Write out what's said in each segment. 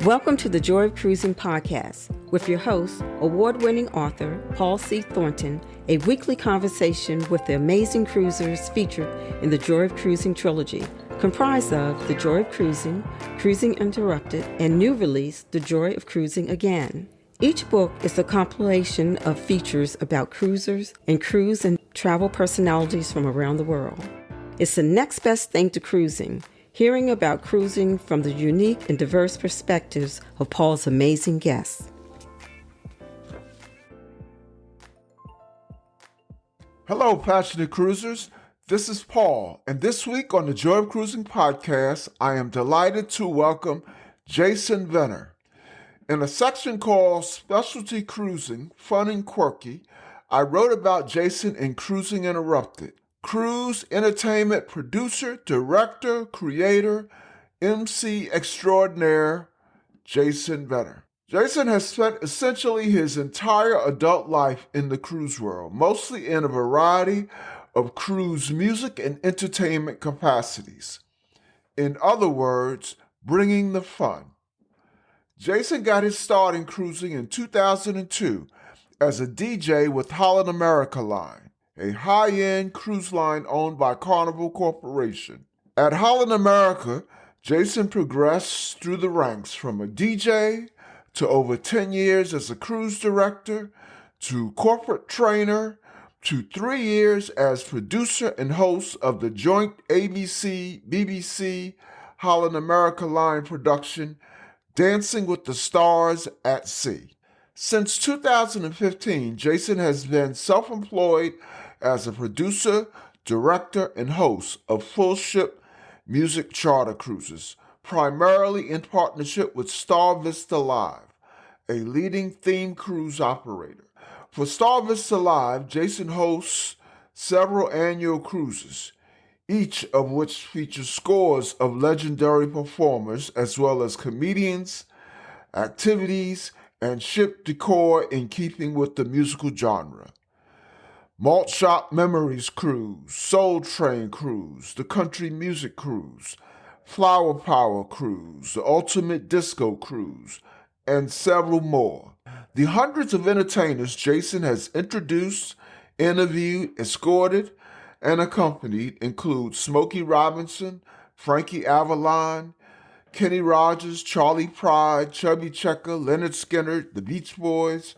Welcome to the Joy of Cruising podcast with your host, award-winning author Paul C. Thornton, a weekly conversation with the amazing cruisers featured in the Joy of Cruising trilogy, comprised of The Joy of Cruising, Cruising Interrupted, and new release, The Joy of Cruising Again. Each book is a compilation of features about cruisers and cruise and travel personalities from around the world. It's the next best thing to cruising, hearing about cruising from the unique and diverse perspectives of Paul's amazing guests. Hello, passionate cruisers. This is Paul, and this week on the Joy of Cruising podcast, I am delighted to welcome Jason Venner. In a section called Specialty Cruising, Fun and Quirky, I wrote about Jason in Cruising Interrupted. Cruise entertainment producer, director, creator, MC Extraordinaire Jason Venner. Jason has spent essentially his entire adult life in the cruise world, mostly in a variety of cruise music and entertainment capacities. In other words, bringing the fun. Jason got his start in cruising in 2002 as a DJ with Holland America Line, a high-end cruise line owned by Carnival Corporation. At Holland America, Jason progressed through the ranks from a DJ to over 10 years as a cruise director, to corporate trainer, to 3 years as producer and host of the joint ABC-BBC Holland America Line production, Dancing with the Stars at Sea. Since 2015, Jason has been self-employed as a producer, director, and host of full-ship music charter cruises, primarily in partnership with StarVista Live, a leading theme cruise operator. For StarVista Live, Jason hosts several annual cruises, each of which features scores of legendary performers as well as comedians, activities, and ship decor in keeping with the musical genre. Malt Shop Memories Cruise, Soul Train Cruise, the Country Music Cruise, Flower Power Cruise, the Ultimate Disco Cruise, and several more. The hundreds of entertainers Jason has introduced, interviewed, escorted, and accompanied include Smokey Robinson, Frankie Avalon, Kenny Rogers, Charley Pride, Chubby Checker, Lynyrd Skynyrd, the Beach Boys,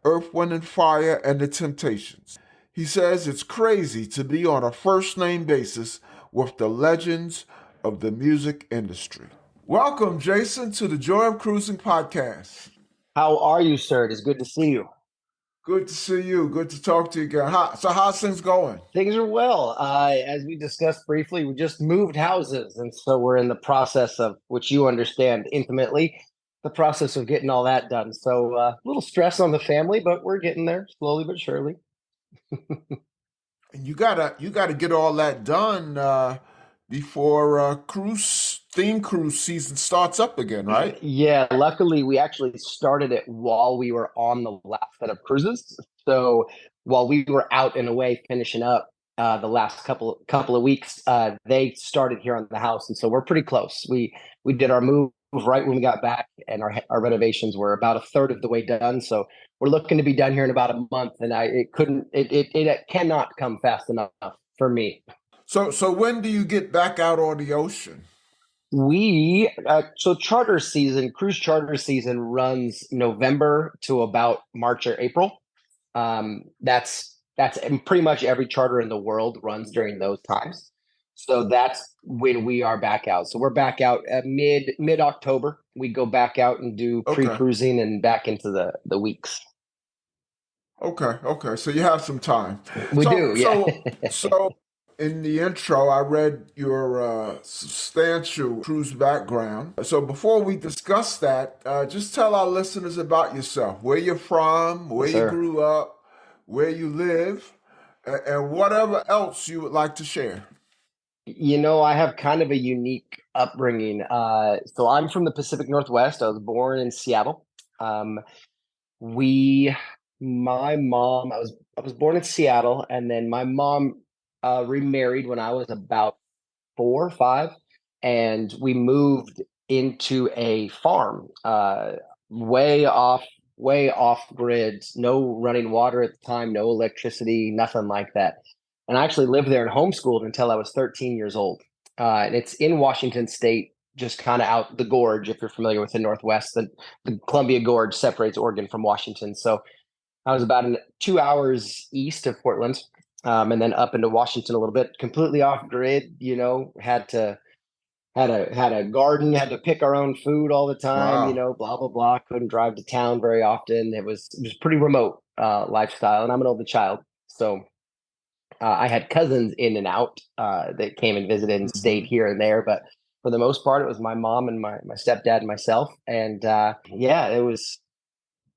Earth, Wind & Fire, and the Temptations. He says it's crazy to be on a first-name basis with the legends of the music industry. Welcome, Jason, to the Joy of Cruising podcast. How are you, sir? It is good to see you. Good to see you. Good to talk to you again. How's things going? Things are well. As we discussed briefly, we just moved houses, and so we're in the process of, which you understand intimately, the process of getting all that done. So a little stress on the family, but we're getting there slowly but surely. And you gotta get all that done before theme cruise season starts up again, right? Yeah, luckily we actually started it while we were on the last set of cruises. So while we were out and away finishing up the last couple of weeks, they started here on the house, and so we're pretty close. We did our move right when we got back, and our renovations were about a third of the way done. So we're looking to be done here in about a month, and it cannot come fast enough for me. So when do you get back out on the ocean? So cruise charter season runs November to about March or April. That's pretty much every charter in the world runs during those times. So that's when we are back out. So we're back out at mid-October. We go back out and do pre-cruising and back into the weeks. Okay. So you have some time. We do, yeah. So in the intro, I read your substantial cruise background. So before we discuss that, just tell our listeners about yourself, where you're from, where you grew up, where you live, and whatever else you would like to share. You know, I have kind of a unique upbringing. So I'm from the Pacific Northwest. I was born in Seattle. I was born in Seattle, and then my mom remarried when I was about 4 or 5, and we moved into a farm, way off grid, no running water at the time, no electricity, nothing like that. And I actually lived there and homeschooled until I was 13 years old. And it's in Washington State, just kind of out the gorge. If you're familiar with the Northwest, the Columbia Gorge separates Oregon from Washington. So I was about 2 hours east of Portland, and then up into Washington a little bit, completely off grid. Had a garden, had to pick our own food all the time, Wow. blah blah blah. Couldn't drive to town very often. It was pretty remote lifestyle, and I'm an only child, so I had cousins in and out that came and visited and stayed here and there, but for the most part, it was my mom and my stepdad and myself. And yeah, it was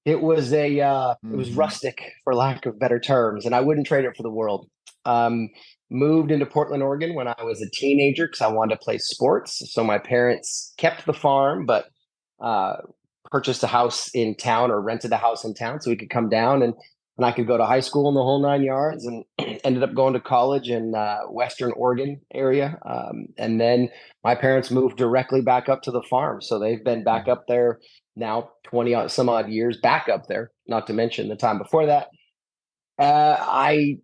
Hmm. rustic, for lack of better terms, and I wouldn't trade it for the world. Um, Moved into Portland, Oregon when I was a teenager because I wanted to play sports. So my parents kept the farm, but uh, purchased a house in town, or rented a house in town so we could come down, and I could go to high school in the whole 9 yards, and ended up going to college in Western Oregon area. And then my parents moved directly back up to the farm. So they've been back up there now 20 some odd years, back up there, not to mention the time before that. I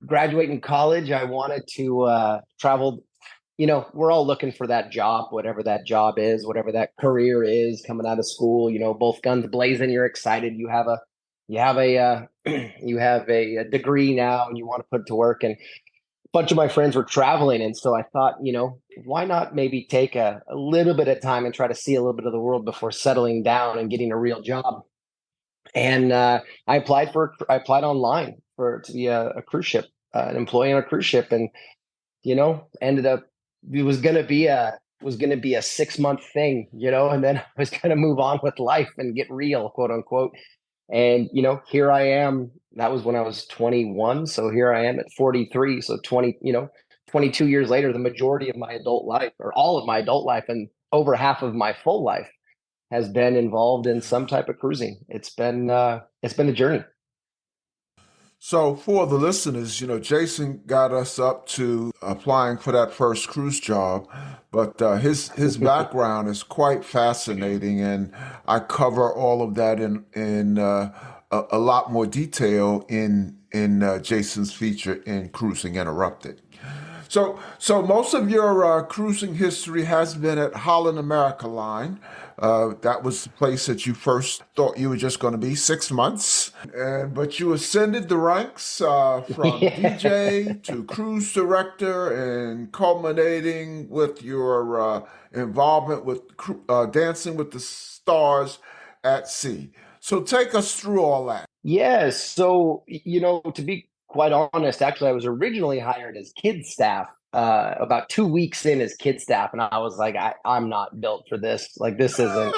graduating college, I wanted to travel. We're all looking for that job, whatever that job is, whatever that career is coming out of school, both guns blazing. You're excited. You have a you have a degree now, and you want to put it to work. And a bunch of my friends were traveling, and so I thought, why not maybe take a little bit of time and try to see a little bit of the world before settling down and getting a real job. And I applied online to be a cruise ship, an employee on a cruise ship, and ended up, it was gonna be a 6 month thing, and then I was gonna move on with life and get real, quote unquote. And here I am. That was when I was 21, so here I am at 43. So 22 years later, the majority of my adult life, or all of my adult life, and over half of my full life, has been involved in some type of cruising. It's been a journey. So, for the listeners, Jason got us up to applying for that first cruise job, but his background is quite fascinating, and I cover all of that in a lot more detail in Jason's feature in Cruising Interrupted. So most of your cruising history has been at Holland America Line. That was the place that you first thought you were just going to be 6 months, but you ascended the ranks from Yeah. DJ to cruise director, and culminating with your involvement with Dancing with the Stars at Sea. So take us through all that. Yes. So, to be quite honest, actually, I was originally hired as kid staff, about 2 weeks in as kid staff. And I was like, I'm not built for this. Like, this isn't,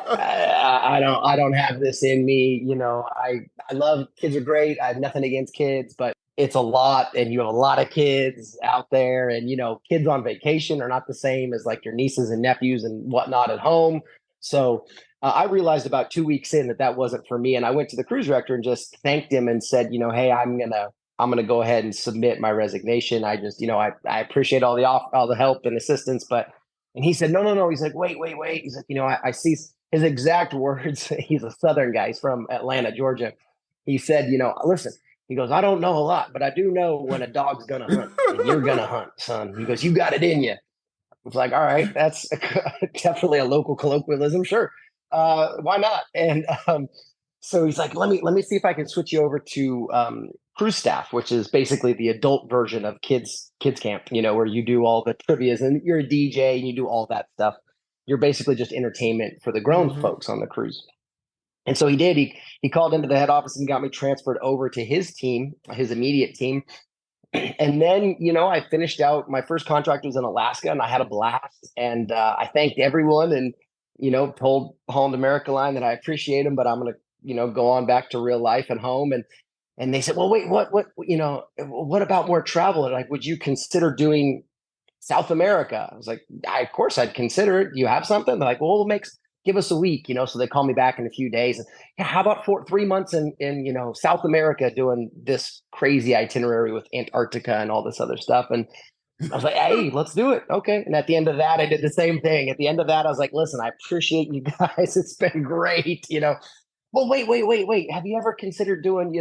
I don't have this in me. I love, kids are great. I have nothing against kids, but it's a lot. And you have a lot of kids out there, and, kids on vacation are not the same as like your nieces and nephews and whatnot at home. So, I realized about 2 weeks in that wasn't for me, and I went to the cruise director and just thanked him and said, hey, I'm gonna go ahead and submit my resignation. I just, I appreciate all the help and assistance, but, and he said, no, no, no. He's like, wait. He's like, I see his exact words. He's a Southern guy. He's from Atlanta, Georgia. He said, listen. He goes, I don't know a lot, but I do know when a dog's gonna hunt, and you're gonna hunt, son. He goes, you got it in you. It's like, all right, that's definitely a local colloquialism. Sure. Why not? And so he's like, let me see if I can switch you over to cruise staff, which is basically the adult version of kids camp, where you do all the trivias and you're a DJ and you do all that stuff. You're basically just entertainment for the grown Hmm. folks on the cruise. And so he did. He called into the head office and got me transferred over to his team, his immediate team. And then, I finished out, my first contract was in Alaska, and I had a blast. And I thanked everyone, and, told Holland America Line that I appreciate them, but I'm going to, go on back to real life and home. And they said, well, wait, what about more travel? And like, would you consider doing South America? I was like, of course I'd consider it. Do you have something? They're like, well, give us a week, so they call me back in a few days. And yeah, how about 3 months in South America doing this crazy itinerary with Antarctica and all this other stuff? And I was like, hey, let's do it. Okay. And at the end of that, I did the same thing. At the end of that, I was like, listen, I appreciate you guys. It's been great. Well, wait. Have you ever considered doing,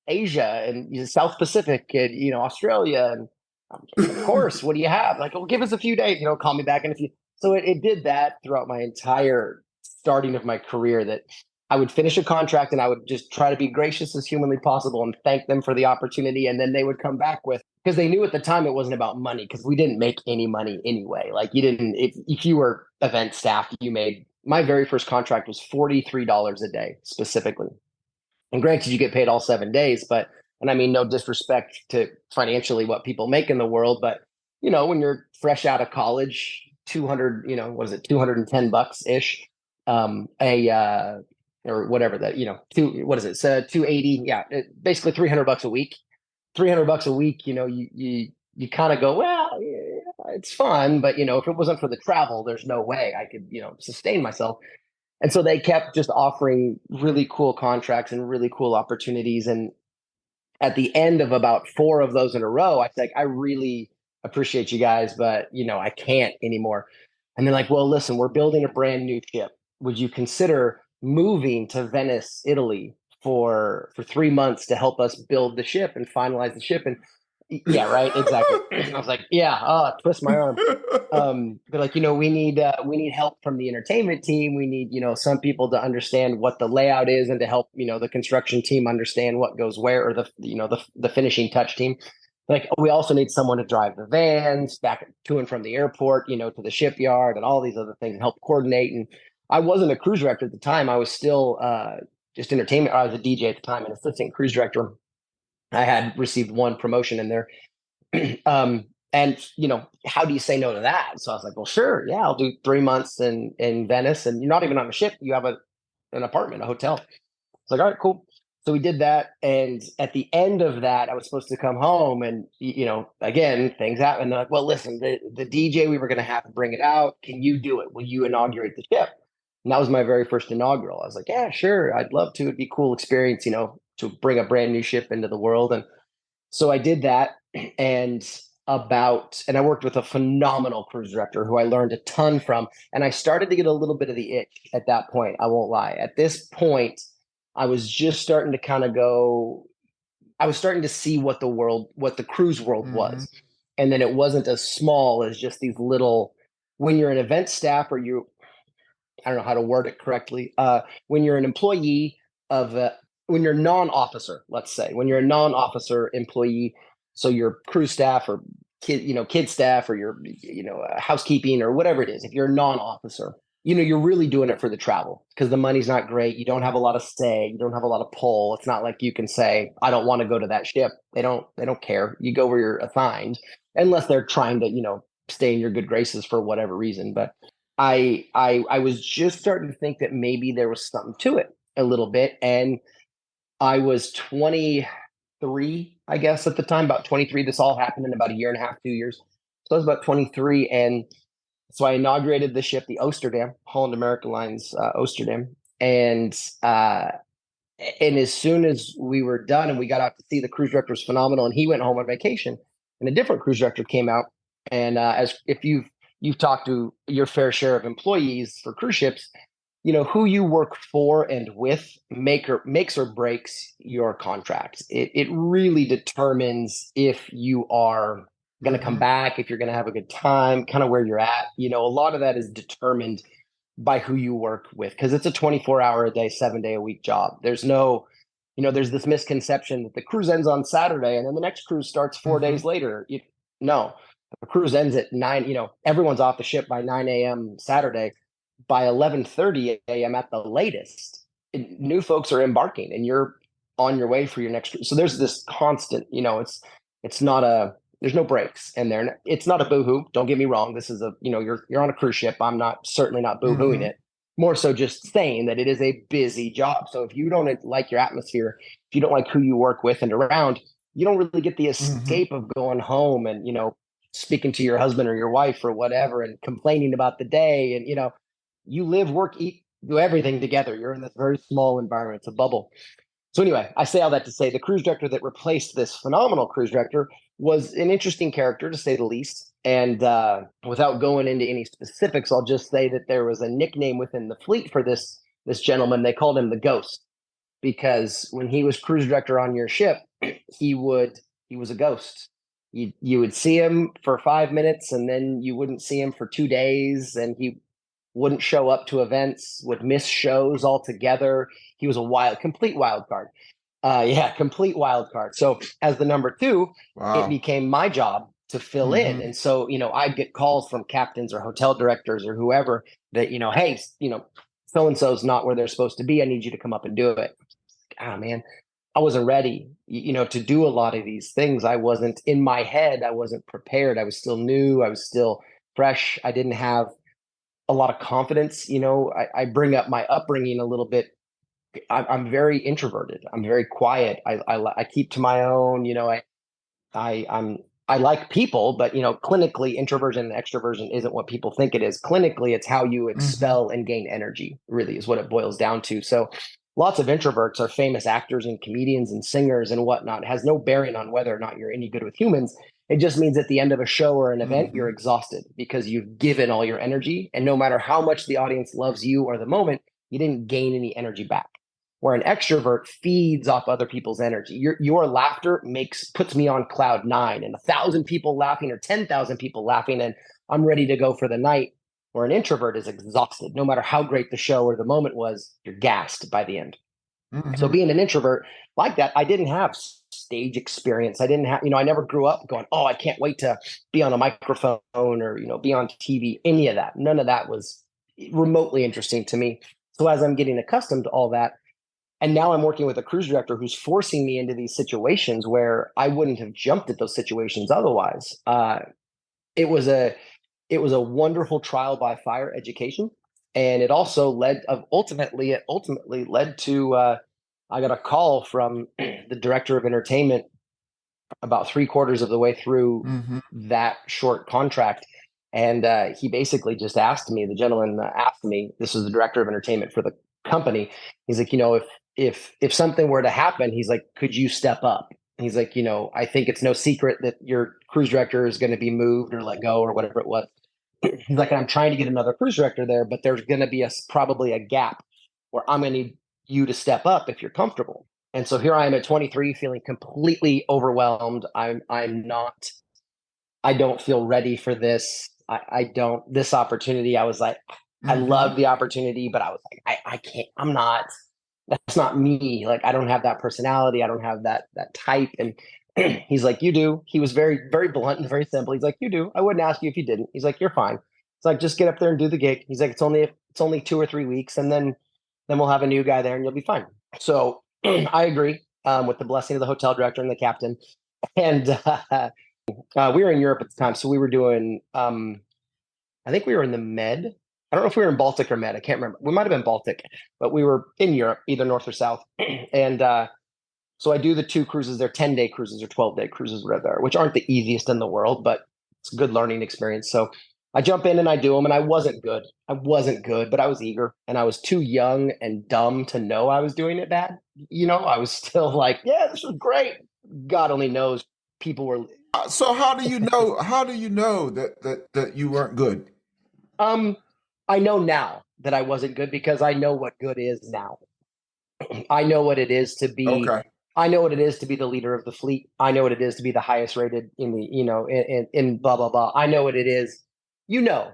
Asia and South Pacific and, Australia? And I'm like, of course, what do you have? Like, well, give us a few days, call me back in a few. So it did that throughout my entire starting of my career, that I would finish a contract and I would just try to be gracious as humanly possible and thank them for the opportunity. And then they would come back with, because they knew at the time it wasn't about money, because we didn't make any money anyway. Like, you didn't, if you were event staff, my very first contract was $43 a day specifically. And granted, you get paid all 7 days, and I mean, no disrespect to financially what people make in the world, but when you're fresh out of college, 200, what is it, $210 ish, or whatever that, what is it? So 280. Yeah. Basically $300 a week, $300 a week, you kind of go, well, yeah, it's fun, but if it wasn't for the travel, there's no way I could, sustain myself. And so they kept just offering really cool contracts and really cool opportunities. And at the end of about 4 of those in a row, I was like, I really appreciate you guys, but I can't anymore. And they're like, well, listen, we're building a brand new ship. Would you consider moving to Venice, Italy for 3 months to help us build the ship and finalize the ship? And yeah, right, exactly. I was like, yeah, twist my arm. They're like, we need help from the entertainment team. We need, some people to understand what the layout is and to help, the construction team understand what goes where, or the finishing touch team. Like, we also need someone to drive the vans back to and from the airport, to the shipyard and all these other things, and help coordinate. And I wasn't a cruise director at the time. I was still just entertainment. I was a DJ at the time, an assistant cruise director. I had received 1 promotion in there. And how do you say no to that? So I was like, well, sure. Yeah, I'll do 3 months in Venice, and you're not even on a ship. You have an apartment, a hotel. It's like, all right, cool. So we did that. And at the end of that, I was supposed to come home, and, again, things happen. They're like, well, listen, the DJ, we were going to have to bring it out. Can you do it? Will you inaugurate the ship? And that was my very first inaugural. I was like, yeah, sure. I'd love to. It'd be a cool experience, to bring a brand new ship into the world. And so I did that. And I worked with a phenomenal cruise director who I learned a ton from. And I started to get a little bit of the itch at that point. I won't lie. At this point, I was just starting to kind of I was starting to see what the cruise world was. And then it wasn't as small as just these little, when you're an event staff, or I don't know how to word it correctly. When you're an employee when you're non-officer, let's say, when you're a non-officer employee, so your crew staff or kid staff, or your, housekeeping or whatever it is, if you're a non-officer, you're really doing it for the travel, because the money's not great. You don't have a lot of say. You don't have a lot of pull. It's not like you can say, I don't want to go to that ship. They don't care. You go where you're assigned, unless they're trying to, stay in your good graces for whatever reason. But I was just starting to think that maybe there was something to it a little bit. And I was 23, I guess, at the time, about 23. This all happened in about a year and a half, 2 years. So I was about 23. And so I inaugurated the ship, the Amsterdam, Holland America Line's Amsterdam. And as soon as we were done and we got out to sea, the cruise director was phenomenal. And he went home on vacation, and a different cruise director came out. And if you've talked to your fair share of employees for cruise ships, who you work for and with makes or breaks your contract. It really determines if you are going to come back, if you're going to have a good time, kind of where you're at. A lot of that is determined by who you work with, because it's a 24-hour a day, 7-day a week job. There's no, there's this misconception that the cruise ends on Saturday and then the next cruise starts 4 days later. No, the cruise ends at 9. Everyone's off the ship by 9 a.m. Saturday. By 11:30 a.m. at the latest, new folks are embarking, and you're on your way for your next cruise. So there's this constant, it's not there's no breaks in there. It's not a boohoo. Don't get me wrong. This is you're on a cruise ship. I'm certainly not boohooing it. More so just saying that it is a busy job. So if you don't like your atmosphere, if you don't like who you work with and around, you don't really get the escape of going home and, speaking to your husband or your wife or whatever and complaining about the day. And, you live, work, eat, do everything together. You're in this very small environment. It's a bubble. So anyway, I say all that to say the cruise director that replaced this phenomenal cruise director was an interesting character, to say the least. And without going into any specifics, I'll just say that there was a nickname within the fleet for this gentleman. They called him the Ghost, because when he was cruise director on your ship, he was a ghost. You would see him for 5 minutes, and then you wouldn't see him for 2 days, and he wouldn't show up to events, would miss shows altogether. He was a complete wild card. Complete wild card. So as the number two, It became my job to fill in. And so, I'd get calls from captains or hotel directors or whoever that, hey, so-and-so's not where they're supposed to be. I need you to come up and do it. Oh man, I wasn't ready, to do a lot of these things. I wasn't in my head. I wasn't prepared. I was still new. I was still fresh. I didn't have a lot of confidence. I bring up my upbringing a little bit. I'm very introverted. I'm very quiet. I keep to my own. I like people, but clinically, introversion and extroversion isn't what people think it is. Clinically, it's how you expel and gain energy. Really, is what it boils down to. So, lots of introverts are famous actors and comedians and singers and whatnot. It has no bearing on whether or not you're any good with humans. It just means at the end of a show or an event, you're exhausted because you've given all your energy. And no matter how much the audience loves you or the moment, you didn't gain any energy back. Where an extrovert feeds off other people's energy. Your laughter puts me on cloud 9, and 1,000 people laughing or 10,000 people laughing, and I'm ready to go for the night. Where an introvert is exhausted. No matter how great the show or the moment was, you're gassed by the end. So being an introvert like that, I didn't have stage experience. I didn't have, I never grew up going, oh, I can't wait to be on a microphone or, be on TV, any of that. None of that was remotely interesting to me. So as I'm getting accustomed to all that, and now I'm working with a cruise director who's forcing me into these situations where I wouldn't have jumped at those situations otherwise. It was a wonderful trial by fire education. And it also ultimately led to, I got a call from the director of entertainment about 3/4 of the way through that short contract. And he basically just asked me, the gentleman asked me, this is the director of entertainment for the company. He's like, if something were to happen, he's like, could you step up? And he's like, I think it's no secret that your cruise director is going to be moved or let go or whatever it was. He's like, I'm trying to get another cruise director there, but there's going to be probably a gap where I'm going to need you to step up if you're comfortable. And so here I am at 23, feeling completely overwhelmed. I don't feel ready for this. This opportunity. I was like, I love the opportunity, but I was like, I can't, that's not me. Like, I don't have that personality. I don't have that type. And he's like, you do. He was very, very blunt and very simple. He's like, you do. I wouldn't ask you if you didn't. He's like, you're fine. It's like, just get up there and do the gig. He's like, it's only 2 or 3 weeks. And then we'll have a new guy there and you'll be fine. So I agree with the blessing of the hotel director and the captain. And we were in Europe at the time. So we were doing, I think we were in the Med. I don't know if we were in Baltic or Med. I can't remember. We might have been Baltic, but we were in Europe, either north or south. And so I do the 2 cruises. They're 10-day cruises or 12-day cruises, whatever, which aren't the easiest in the world, but it's a good learning experience. So I jump in and I do them, and I wasn't good. But I was eager, and I was too young and dumb to know I was doing it bad. I was still like, yeah, this was great. God only knows people were. So how do you know? How do you know that you weren't good? I know now that I wasn't good because I know what good is now. I know what it is to be. Okay. I know what it is to be the leader of the fleet. I know what it is to be the highest rated in the, in blah, blah, blah. I know what it is. You know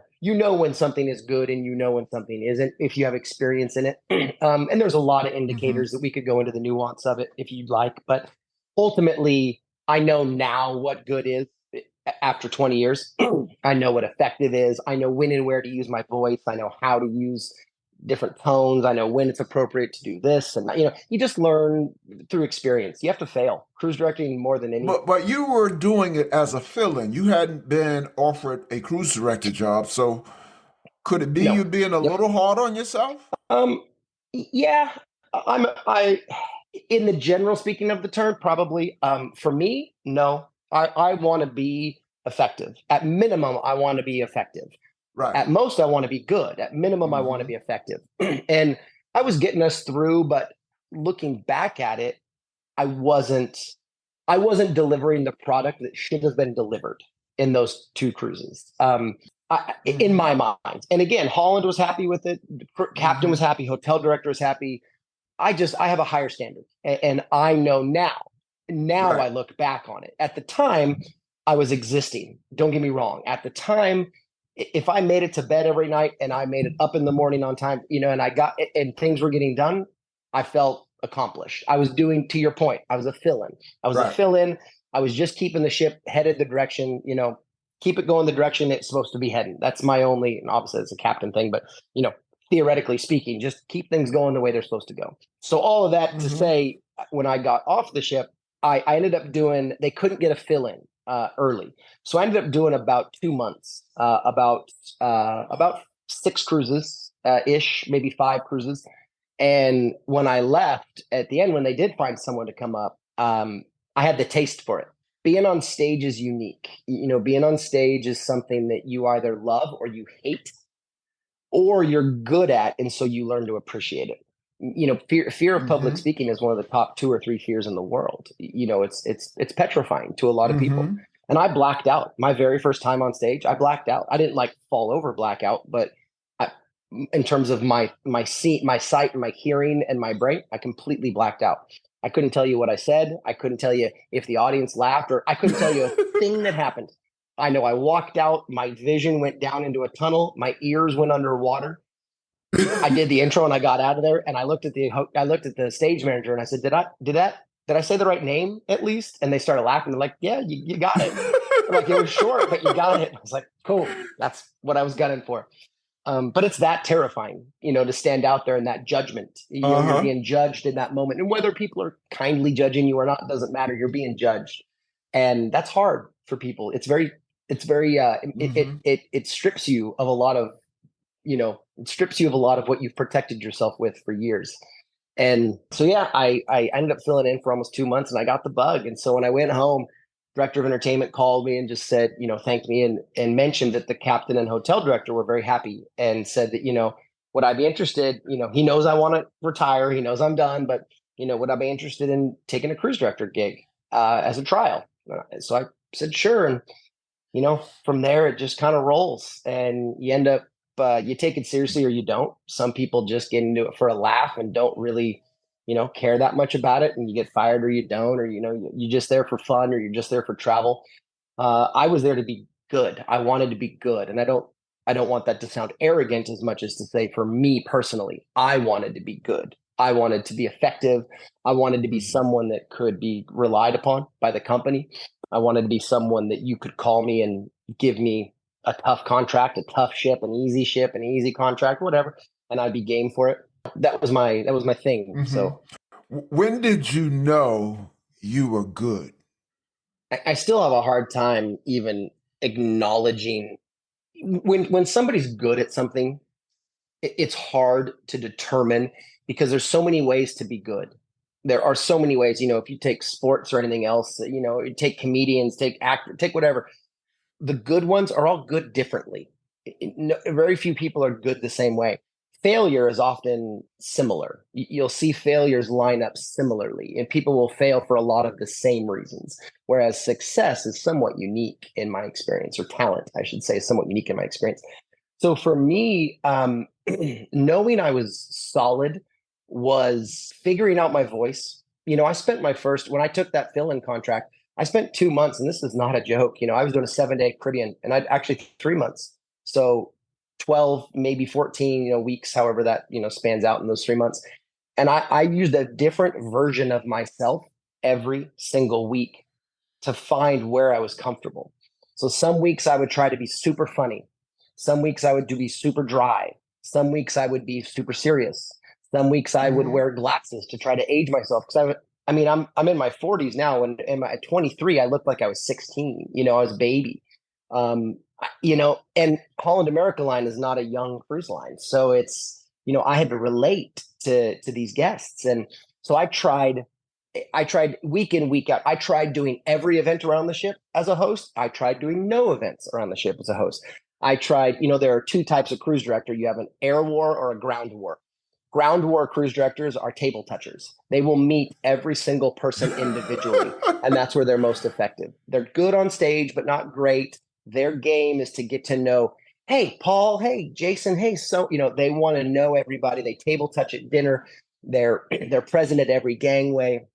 when something is good and you know when something isn't, if you have experience in it. And there's a lot of indicators that we could go into the nuance of it if you'd like. But ultimately, I know now what good is after 20 years. I know what effective is. I know when and where to use my voice. I know how to use different tones. I know when it's appropriate to do this. And, you just learn through experience. You have to fail. Cruise directing more than anything. But you were doing it as a fill-in. You hadn't been offered a cruise director job. So could it be you being a little hard on yourself? Yeah, I, in the general speaking of the term, probably. For me, no. I want to be effective. At minimum, I want to be effective. Right. At most, I want to be good. At minimum, I want to be effective. And I was getting us through, but looking back at it, I wasn't delivering the product that should have been delivered in those 2 cruises. In my mind. And again, Holland was happy with it. The captain was happy. Hotel director was happy. I have a higher standard, and I know now. Right. I look back on it. At the time, I was existing. Don't get me wrong. At the time, if I made it to bed every night and I made it up in the morning on time, and things were getting done, I felt accomplished. I was doing, to your point, I was a fill-in. I was just keeping the ship headed the direction, keep it going the direction it's supposed to be heading. That's my only, and obviously it's a captain thing, but theoretically speaking, just keep things going the way they're supposed to go. So all of that to say, when I got off the ship, I ended up doing, they couldn't get a fill-in early. So I ended up doing about 2 months, about 6 cruises ish, maybe 5 cruises. And when I left at the end, when they did find someone to come up, I had the taste for it. Being on stage is unique. Being on stage is something that you either love or you hate, or you're good at, and so you learn to appreciate it. Fear of public speaking is one of the top 2 or 3 fears in the world. It's petrifying to a lot of people. And I blacked out. My very first time on stage, I blacked out. I didn't fall over blackout, but in terms of my sight and my hearing and my brain, I completely blacked out. I couldn't tell you what I said. I couldn't tell you if the audience laughed, or I couldn't tell you a thing that happened. I know I walked out, my vision went down into a tunnel, my ears went underwater. I did the intro and I got out of there, and I looked at the stage manager and I said, did I say the right name at least? And they started laughing. They're like, yeah, you got it. Like, it was short, but you got it. I was like, cool. That's what I was gunning for. But it's that terrifying, to stand out there in that judgment. You're being judged in that moment. And whether people are kindly judging you or not, doesn't matter. You're being judged. And that's hard for people. It strips you of a lot of, what you've protected yourself with for years. And so, yeah, I ended up filling in for almost 2 months, and I got the bug. And so when I went home, director of entertainment called me and just said, thanked me and mentioned that the captain and hotel director were very happy, and said that, would I be interested? He knows I want to retire. He knows I'm done, but, would I be interested in taking a cruise director gig as a trial? So I said, sure. And, from there, it just kind of rolls, and you end up, you take it seriously or you don't. Some people just get into it for a laugh and don't really, care that much about it, and you get fired or you don't, or, you're just there for fun, or you're just there for travel. I was there to be good. I wanted to be good. And I don't want that to sound arrogant as much as to say, for me personally, I wanted to be good. I wanted to be effective. I wanted to be someone that could be relied upon by the company. I wanted to be someone that you could call me and give me a tough contract, a tough ship, an easy contract, whatever, and I'd be game for it. That was my thing. So when did you know you were good? I still have a hard time even acknowledging when somebody's good at something. It's hard to determine, because there's so many ways to be good. There are so many ways, if you take sports or anything else, you take comedians, take actors, take whatever. The good ones are all good differently. Very few people are good the same way. Failure is often similar. You'll see failures line up similarly, and people will fail for a lot of the same reasons. Whereas success is somewhat unique in my experience, or talent, I should say, is somewhat unique in my experience. So for me, knowing I was solid was figuring out my voice. I spent when I took that fill-in contract, I spent 2 months, and this is not a joke. I was doing a 7-day Caribbean, and I'd actually 3 months. So 12, maybe 14, weeks, however that, spans out in those 3 months. And I used a different version of myself every single week to find where I was comfortable. So some weeks I would try to be super funny. Some weeks I would be super dry. Some weeks I would be super serious. Some weeks I would wear glasses to try to age myself. Because I'm in my 40s now, and at 23, I looked like I was 16. I was a baby. And Holland America Line is not a young cruise line. So it's, I had to relate to these guests. And so I tried week in, week out. I tried doing every event around the ship as a host. I tried doing no events around the ship as a host. I tried, there are 2 types of cruise director. You have an air war or a ground war. Ground war cruise directors are table touchers. They will meet every single person individually, and that's where they're most effective. They're good on stage, but not great. Their game is to get to know, hey, Paul, hey, Jason, hey, so, they want to know everybody. They table touch at dinner. They're present at every gangway.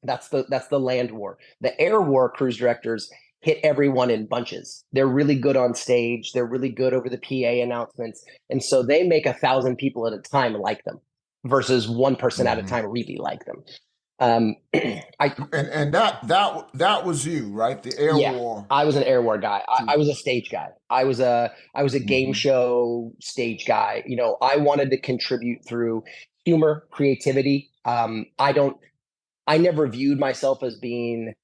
That's the land war. The air war cruise directors hit everyone in bunches. They're really good on stage. They're really good over the PA announcements. And so they make 1,000 people at a time like them versus one person at a time really like them. And that was you, right? The air war. I was an air war guy. I was a stage guy. I was a game show stage guy. I wanted to contribute through humor, creativity. I never viewed myself as being,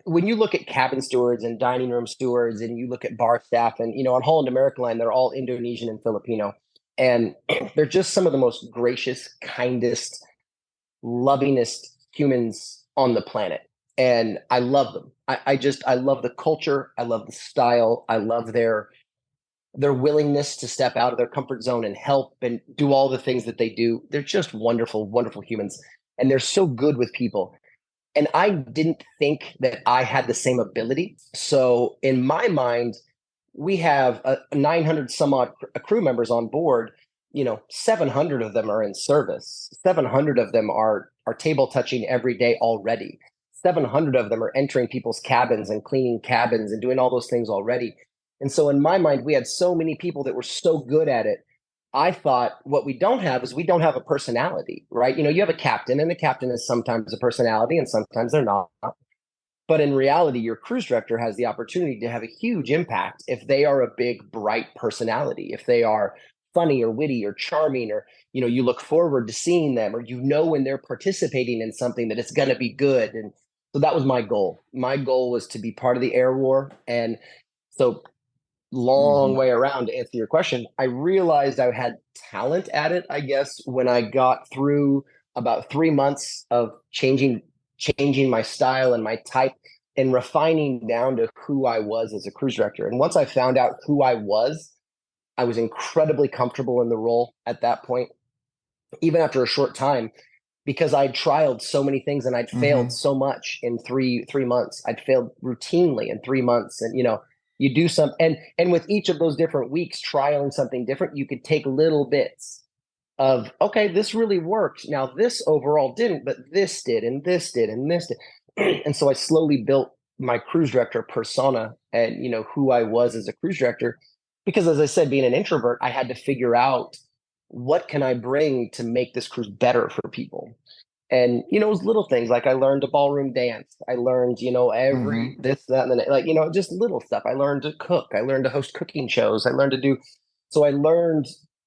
when you look at cabin stewards and dining room stewards and you look at bar staff and, on Holland America Line, they're all Indonesian and Filipino. And they're just some of the most gracious, kindest, lovingest humans on the planet. And I love them. I love the culture. I love the style. I love their willingness to step out of their comfort zone and help and do all the things that they do. They're just wonderful, wonderful humans. And they're so good with people. And I didn't think that I had the same ability. So in my mind, we have 900 some odd crew members on board. 700 of them are in service. 700 of them are table touching every day already. 700 of them are entering people's cabins and cleaning cabins and doing all those things already. And so in my mind, we had so many people that were so good at it. I thought what we don't have is we don't have a personality, right? You have a captain, and the captain is sometimes a personality and sometimes they're not. But in reality, your cruise director has the opportunity to have a huge impact if they are a big, bright personality, if they are funny or witty or charming, or, you look forward to seeing them, or when they're participating in something that it's going to be good. And so that was my goal. My goal was to be part of the air war. And so long way around to answer your question, I realized I had talent at it, I guess, when I got through about 3 months of changing my style and my type and refining down to who I was as a cruise director. And once I found out who I was incredibly comfortable in the role at that point, even after a short time, because I'd trialed so many things and I'd failed so much in three months. I'd failed routinely in 3 months. And, you do some, and with each of those different weeks, trialing something different, you could take little bits of, okay, this really worked. Now this overall didn't, but this did, and this did, and this did. And so I slowly built my cruise director persona and, who I was as a cruise director, because as I said, being an introvert, I had to figure out what can I bring to make this cruise better for people. And, it was little things like I learned to ballroom dance. I learned, every this, that, and then just little stuff. I learned to cook. I learned to host cooking shows. I learned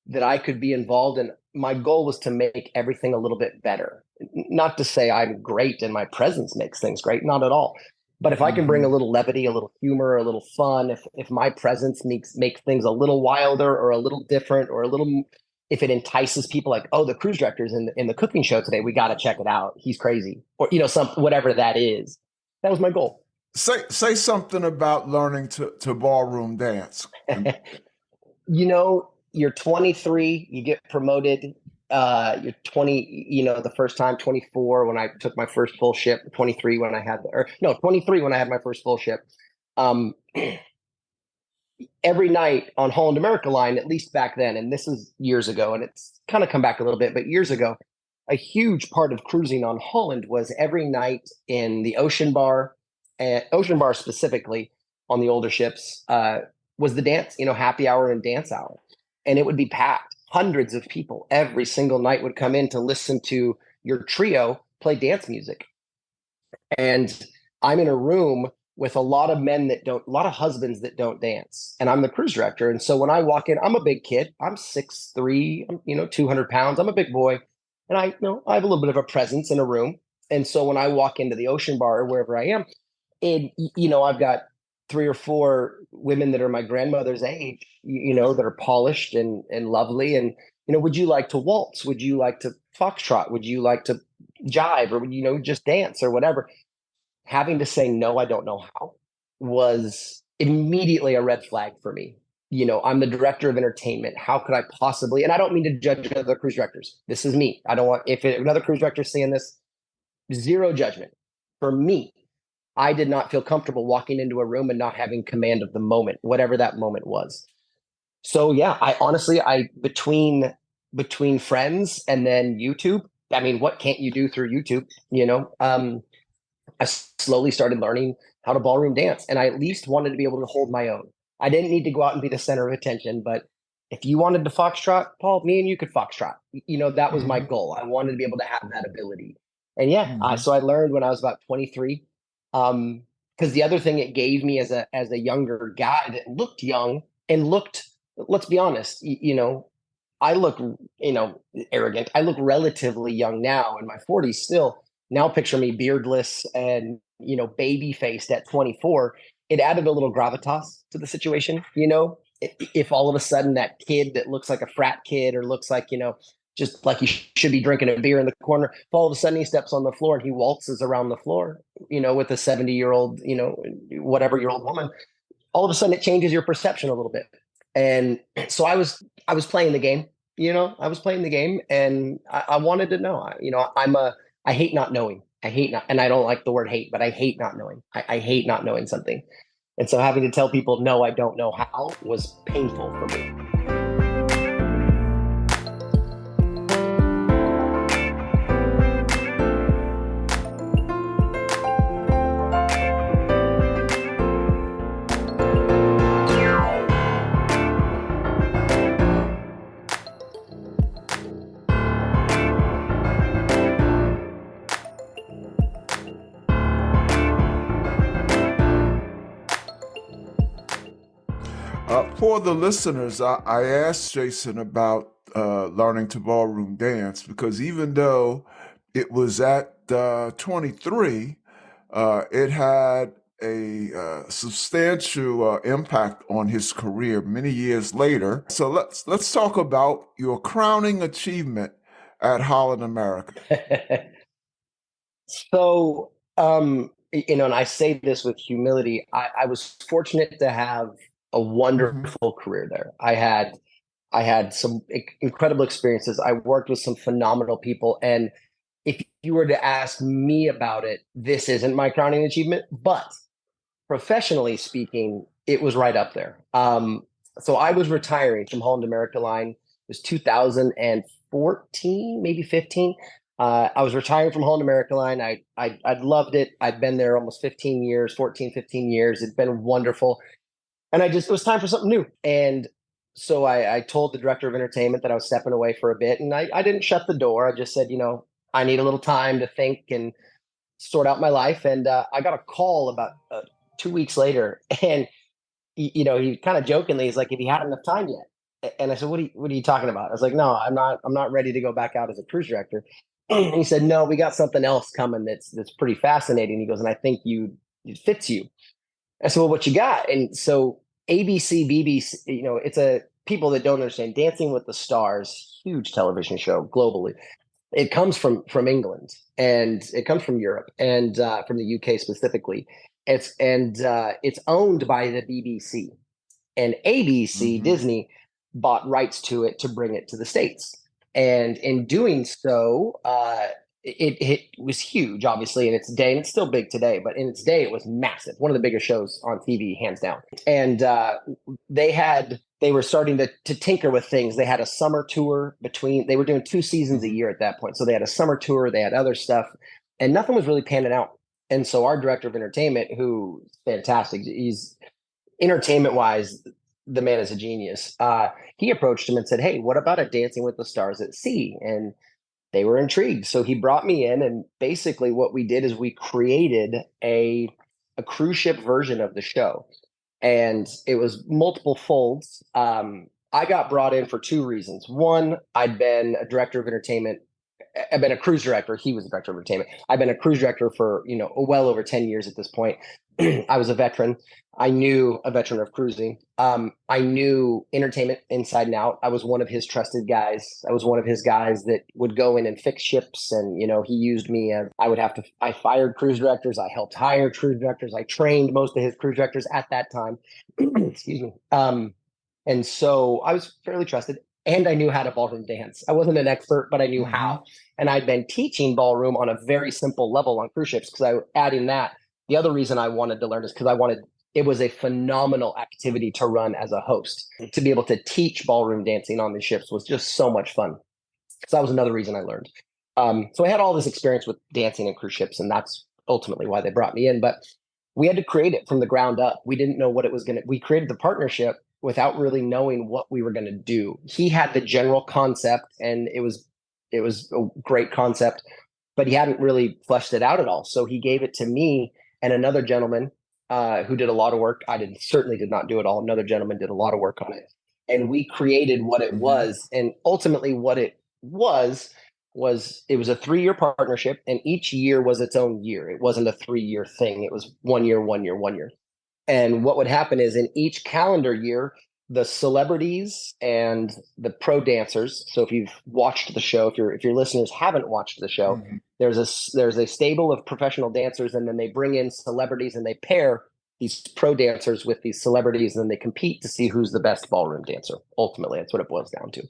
that I could be involved. And my goal was to make everything a little bit better. Not to say I'm great and my presence makes things great, not at all. But if I can bring a little levity, a little humor, a little fun, if my presence makes things a little wilder or a little different or if it entices people like, oh, the cruise director's in the cooking show today, we got to check it out. He's crazy. Or, whatever that is. That was my goal. Say something about learning to ballroom dance. You're 23, you get promoted. You're 20, the first time, 24 when I took my first full ship, 23 when I had, 23 when I had my first full ship. Every night on Holland America Line, at least back then, and this is years ago, and it's kind of come back a little bit, but years ago, a huge part of cruising on Holland was every night in the Ocean Bar, and Ocean Bar specifically on the older ships, was the dance, happy hour and dance hour. And it would be packed. Hundreds of people every single night would come in to listen to your trio play dance music. And I'm in a room with a lot of a lot of husbands that don't dance. And I'm the cruise director. And so when I walk in, I'm a big kid. I'm 6'3", 200 pounds. I'm a big boy. And I have a little bit of a presence in a room. And so when I walk into the Ocean Bar or wherever I am, I've got 3 or 4 women that are my grandmother's age, that are polished and lovely. And, would you like to waltz? Would you like to foxtrot? Would you like to jive, or would you just dance or whatever? Having to say, no, I don't know how, was immediately a red flag for me. I'm the director of entertainment. How could I possibly, and I don't mean to judge other cruise directors. This is me. I don't want, if another cruise director is seeing this, zero judgment. For me, I did not feel comfortable walking into a room and not having command of the moment, whatever that moment was. So yeah, I honestly, between friends and then YouTube, I mean, what can't you do through YouTube? I slowly started learning how to ballroom dance, and I at least wanted to be able to hold my own. I didn't need to go out and be the center of attention, but if you wanted to foxtrot, Paul, me and you could foxtrot. That was my goal. I wanted to be able to have that ability. And yeah, so I learned when I was about 23. Because the other thing it gave me as a younger guy that looked young and looked, let's be honest, I look, arrogant. I look relatively young now in my 40s still. Now picture me beardless and, baby faced at 24. It added a little gravitas to the situation. If all of a sudden that kid that looks like a frat kid or looks like, just like he should be drinking a beer in the corner, if all of a sudden he steps on the floor and he waltzes around the floor, with a 70-year-old, whatever-year-old woman, all of a sudden it changes your perception a little bit. And so I was playing the game, I was playing the game, and I wanted to know, I hate not knowing. And I don't like the word hate, but I hate not knowing. I hate not knowing something. And so having to tell people, no, I don't know how, was painful for me. For the listeners, I asked Jason about learning to ballroom dance because even though it was at 23, it had a substantial impact on his career many years later. So let's talk about your crowning achievement at Holland America. So, and I say this with humility, I was fortunate to have a wonderful career there. I had some incredible experiences. I worked with some phenomenal people. And if you were to ask me about it, this isn't my crowning achievement, but professionally speaking, it was right up there. So I was retiring from Holland America Line. It was 2014, maybe 15. I was retiring from Holland America Line. I loved it. I'd been there almost 15 years, 14, 15 years. It'd been wonderful. And it was time for something new. And so I told the director of entertainment that I was stepping away for a bit. And I didn't shut the door. I just said, I need a little time to think and sort out my life. And I got a call about 2 weeks later. And, he kind of jokingly, he's like, have you had enough time yet? And I said, what are you talking about? I was like, no, I'm not ready to go back out as a cruise director. And he said, no, we got something else coming that's pretty fascinating. He goes, and I think it fits you. I said, well, what you got? And so ABC, BBC, it's people that don't understand, Dancing with the Stars, huge television show globally. It comes from England, and it comes from Europe, and from the UK specifically. It's owned by the BBC, and ABC, Disney, bought rights to it to bring it to the States. And in doing so, it was huge, obviously, in its day, and it's still big today, but in its day, it was massive. One of the biggest shows on TV, hands down. And they were starting to tinker with things. They had a summer tour they were doing 2 seasons a year at that point. So they had a summer tour, they had other stuff, and nothing was really panning out. And so our director of entertainment, who's fantastic, he's entertainment-wise, the man is a genius. He approached him and said, hey, what about a Dancing with the Stars at Sea? And they were intrigued. So he brought me in, and basically what we did is we created a cruise ship version of the show. And it was multiple folds. I got brought in for 2 reasons. One, I'd been a director of entertainment. I've been a cruise director. He was a director of entertainment. I've been a cruise director for, well over 10 years at this point. I was a veteran. I knew a veteran of cruising. I knew entertainment inside and out. I was one of his trusted guys. I was one of his guys that would go in and fix ships. And, he used me as I fired cruise directors. I helped hire cruise directors. I trained most of his cruise directors at that time. Excuse me. And so I was fairly trusted, and I knew how to ballroom dance. I wasn't an expert, but I knew how. And I'd been teaching ballroom on a very simple level on cruise ships, because I add in that. The other reason I wanted to learn is because it was a phenomenal activity to run as a host. To be able to teach ballroom dancing on the ships was just so much fun. So that was another reason I learned. So I had all this experience with dancing and cruise ships, and that's ultimately why they brought me in. But we had to create it from the ground up. We didn't know what it was going to, we created the partnership without really knowing what we were going to do. He had the general concept, and it was a great concept, but he hadn't really fleshed it out at all. So he gave it to me and another gentleman who did a lot of work. Certainly did not do it all. Another gentleman did a lot of work on it. And we created what it was. And ultimately what it was it was a 3-year partnership, and each year was its own year. It wasn't a 3-year thing. It was 1 year, 1 year, 1 year. And what would happen is in each calendar year, the celebrities and the pro dancers. So if you've watched the show, if your listeners haven't watched the show, there's a stable of professional dancers, and then they bring in celebrities and they pair these pro dancers with these celebrities, and then they compete to see who's the best ballroom dancer. Ultimately, that's what it boils down to.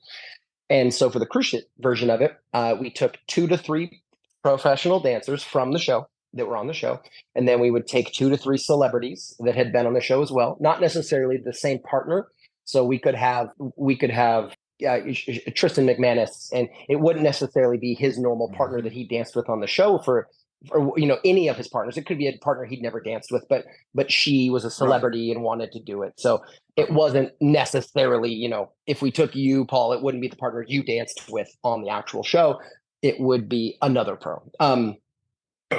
And so for the cruise ship version of it, we took 2 to 3 professional dancers from the show that were on the show. And then we would take 2 to 3 celebrities that had been on the show as well, not necessarily the same partner. So we could have Tristan McManus, and it wouldn't necessarily be his normal partner that he danced with on the show for any of his partners. It could be a partner he'd never danced with, but she was a celebrity and wanted to do it. So it wasn't necessarily, if we took you, Paul, it wouldn't be the partner you danced with on the actual show. It would be another pro.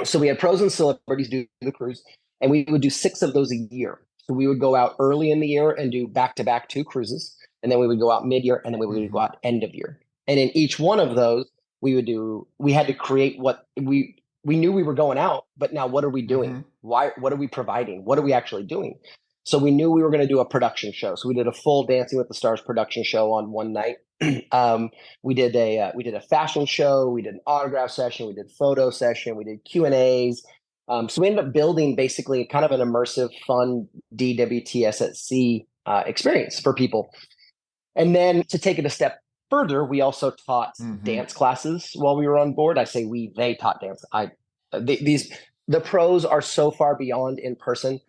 So we had pros and celebrities do the cruise, and we would do 6 of those a year. So we would go out early in the year and do back-to-back 2 cruises, and then we would go out mid-year, and then we would go out end of year. And in each one of those, we had to create what we knew we were going out, but now what are we doing? What are we providing? What are we actually doing? So we knew we were going to do a production show. So we did a full Dancing with the Stars production show on one night. We did a fashion show. We did an autograph session. We did photo session. We did Q&As. So we ended up building basically kind of an immersive, fun DWTS at sea experience for people. And then to take it a step further, we also taught dance classes while we were on board. I say they taught dance. The pros are so far beyond in person.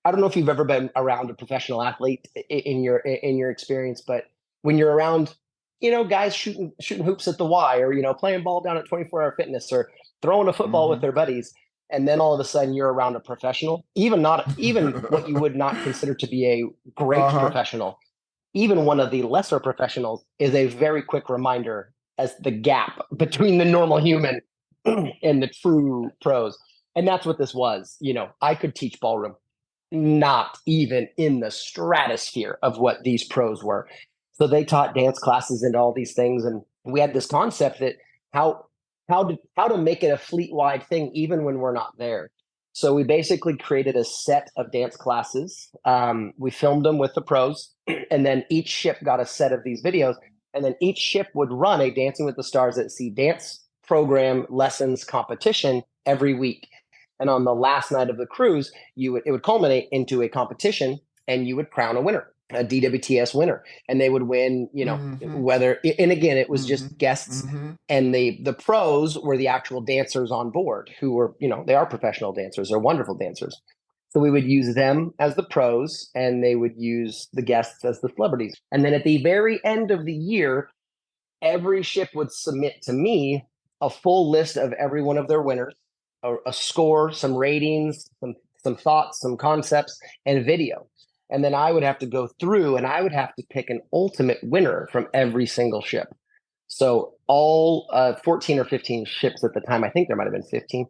I don't know if you've ever been around a professional athlete in your experience, but when you're around, guys shooting hoops at the Y, or, playing ball down at 24 Hour Fitness, or throwing a football with their buddies, and then all of a sudden you're around a professional, even what you would not consider to be a great professional, even one of the lesser professionals, is a very quick reminder as the gap between the normal human and the true pros. And that's what this was. I could teach ballroom, not even in the stratosphere of what these pros were. So they taught dance classes and all these things. And we had this concept that how to make it a fleet-wide thing, even when we're not there. So we basically created a set of dance classes. We filmed them with the pros, and then each ship got a set of these videos, and then each ship would run a Dancing with the Stars at Sea dance program, lessons, competition every week. And on the last night of the cruise, it would culminate into a competition, and you would crown a winner, a DWTS winner, and they would win, whether, and again, it was just guests, and the pros were the actual dancers on board who were, they are professional dancers, they're wonderful dancers. So we would use them as the pros, and they would use the guests as the celebrities. And then at the very end of the year, every ship would submit to me a full list of every one of their winners, a score, some ratings, some thoughts, some concepts, and video. And then I would have to go through, and I would have to pick an ultimate winner from every single ship. So all 14 or 15 ships at the time, I think there might have been 15,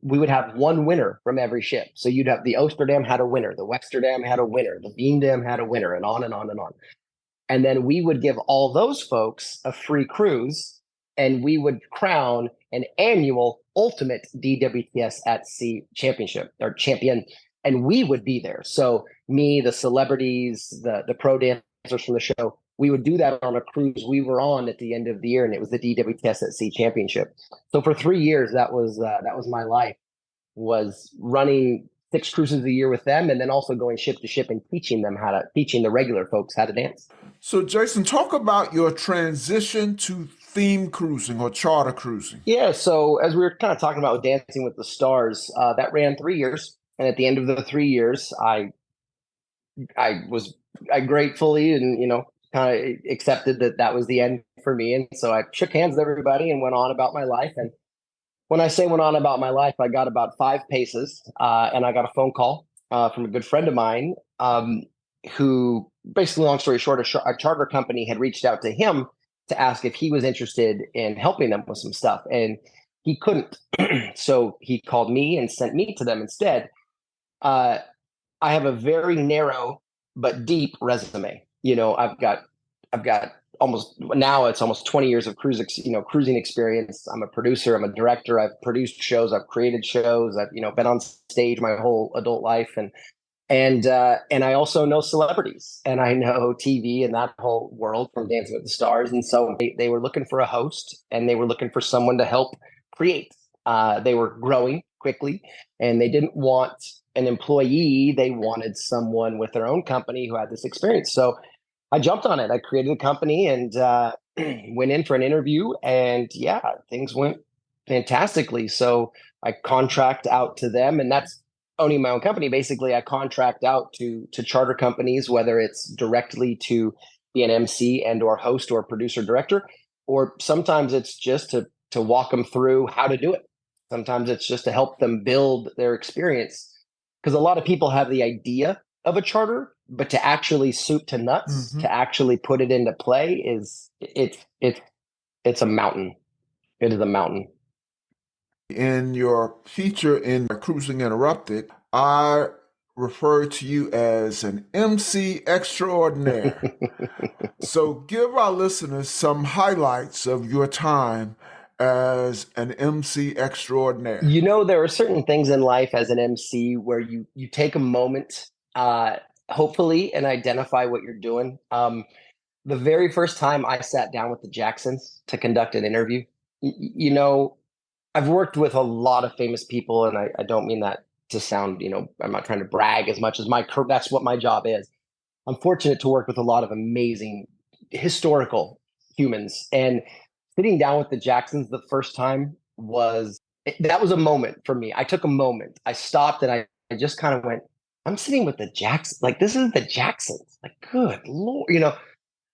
we would have one winner from every ship. So you'd have the Oosterdam had a winner, the Westerdam had a winner, the Veendam had a winner, and on and on and on. And then we would give all those folks a free cruise, and we would crown an annual ultimate DWTS at Sea championship or champion. And we would be there. So me, the celebrities, the pro dancers from the show, we would do that on a cruise we were on at the end of the year, and it was the DWTS at Sea championship. So for 3 years, that was my life, was running 6 cruises a year with them, and then also going ship to ship and teaching the regular folks how to dance. So, Jason, talk about your transition to theme cruising or charter cruising. Yeah, so as we were kind of talking about Dancing with the Stars, that ran 3 years, and at the end of the 3 years, I gratefully and kind of accepted that was the end for me, and so I shook hands with everybody and went on about my life. And when I say went on about my life, I got about 5 paces, and I got a phone call from a good friend of mine, who basically, long story short, a charter company had reached out to him to ask if he was interested in helping them with some stuff, and he couldn't. So he called me and sent me to them instead. I have a very narrow but deep resume. I've got almost 20 years of cruising experience. I'm a producer. I'm a director. I've produced shows. I've created shows. I've been on stage my whole adult life, and I also know celebrities, and I know TV and that whole world from Dancing with the Stars. And so they were looking for a host, and they were looking for someone to help create. They were growing quickly, and they didn't want an employee. They wanted someone with their own company who had this experience. So I jumped on it. I created a company and went in for an interview, and things went fantastically. So I contract out to them, and that's owning my own company. Basically, I contract out to charter companies, whether it's directly to be an MC and or host or producer director, or sometimes it's just to walk them through how to do it. Sometimes it's just to help them build their experience, because a lot of people have the idea of a charter, but to actually soup to nuts, to actually put it into play it's a mountain. It is a mountain. In your feature in Cruising Interrupted, I refer to you as an MC Extraordinaire. So give our listeners some highlights of your time as an MC Extraordinaire. There are certain things in life as an MC where you take a moment, hopefully, and identify what you're doing. The very first time I sat down with the Jacksons to conduct an interview, I've worked with a lot of famous people, and I don't mean that to sound, I'm not trying to brag as much as that's what my job is. I'm fortunate to work with a lot of amazing historical humans, and sitting down with the Jacksons the first time that was a moment for me. I took a moment. I stopped and I just kind of went, I'm sitting with the Jacksons. Like, this is the Jacksons. Like, good Lord,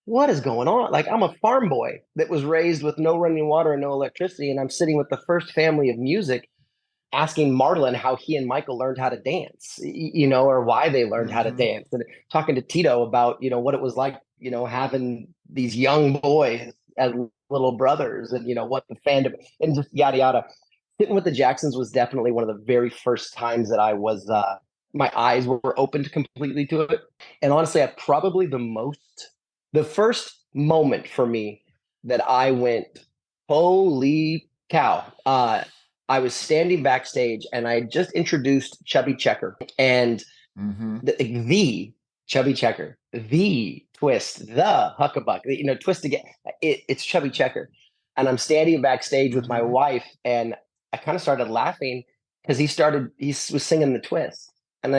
what is going on? Like, I'm a farm boy that was raised with no running water and no electricity, and I'm sitting with the first family of music, asking Marlon how he and Michael learned how to dance, or why they learned how to dance, and talking to Tito about, what it was like, having these young boys as little brothers, and, what the fandom, and just yada, yada. Sitting with the Jacksons was definitely one of the very first times that I was, my eyes were opened completely to it. And honestly, the first moment for me that I went, holy cow, I was standing backstage and I just introduced Chubby Checker, and the Chubby Checker, the twist, the huckabuck, twist again. It's Chubby Checker. And I'm standing backstage with my wife, and I kind of started laughing because he was singing the twist. And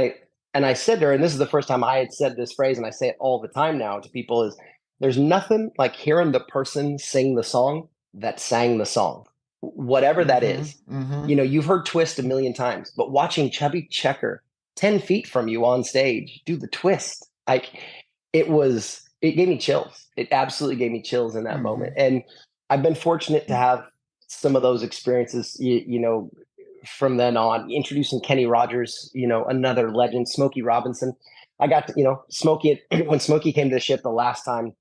I said to her, and this is the first time I had said this phrase, and I say it all the time now to people, is there's nothing like hearing the person sing the song that sang the song, whatever that is. You've heard twist a million times, but watching Chubby Checker 10 feet from you on stage do the twist, it gave me chills. It absolutely gave me chills in that moment. And I've been fortunate to have some of those experiences, from then on, introducing Kenny Rogers, another legend, Smokey Robinson. I got to, Smokey, when Smokey came to the ship the last time,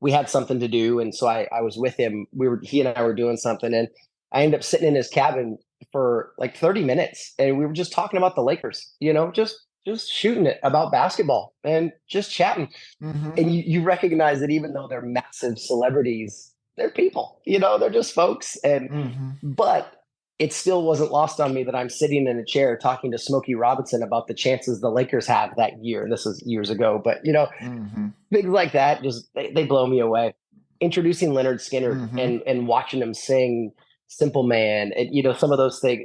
we had something to do. And so I was with him. He and I were doing something, and I ended up sitting in his cabin for like 30 minutes. And we were just talking about the Lakers, just shooting it about basketball and just chatting. And you recognize that even though they're massive celebrities, they're people, they're just folks. And, but it still wasn't lost on me that I'm sitting in a chair talking to Smokey Robinson about the chances the Lakers have that year. And this was years ago, but things like that, just, they blow me away. Introducing Lynyrd Skynyrd and watching him sing Simple Man, and, some of those things,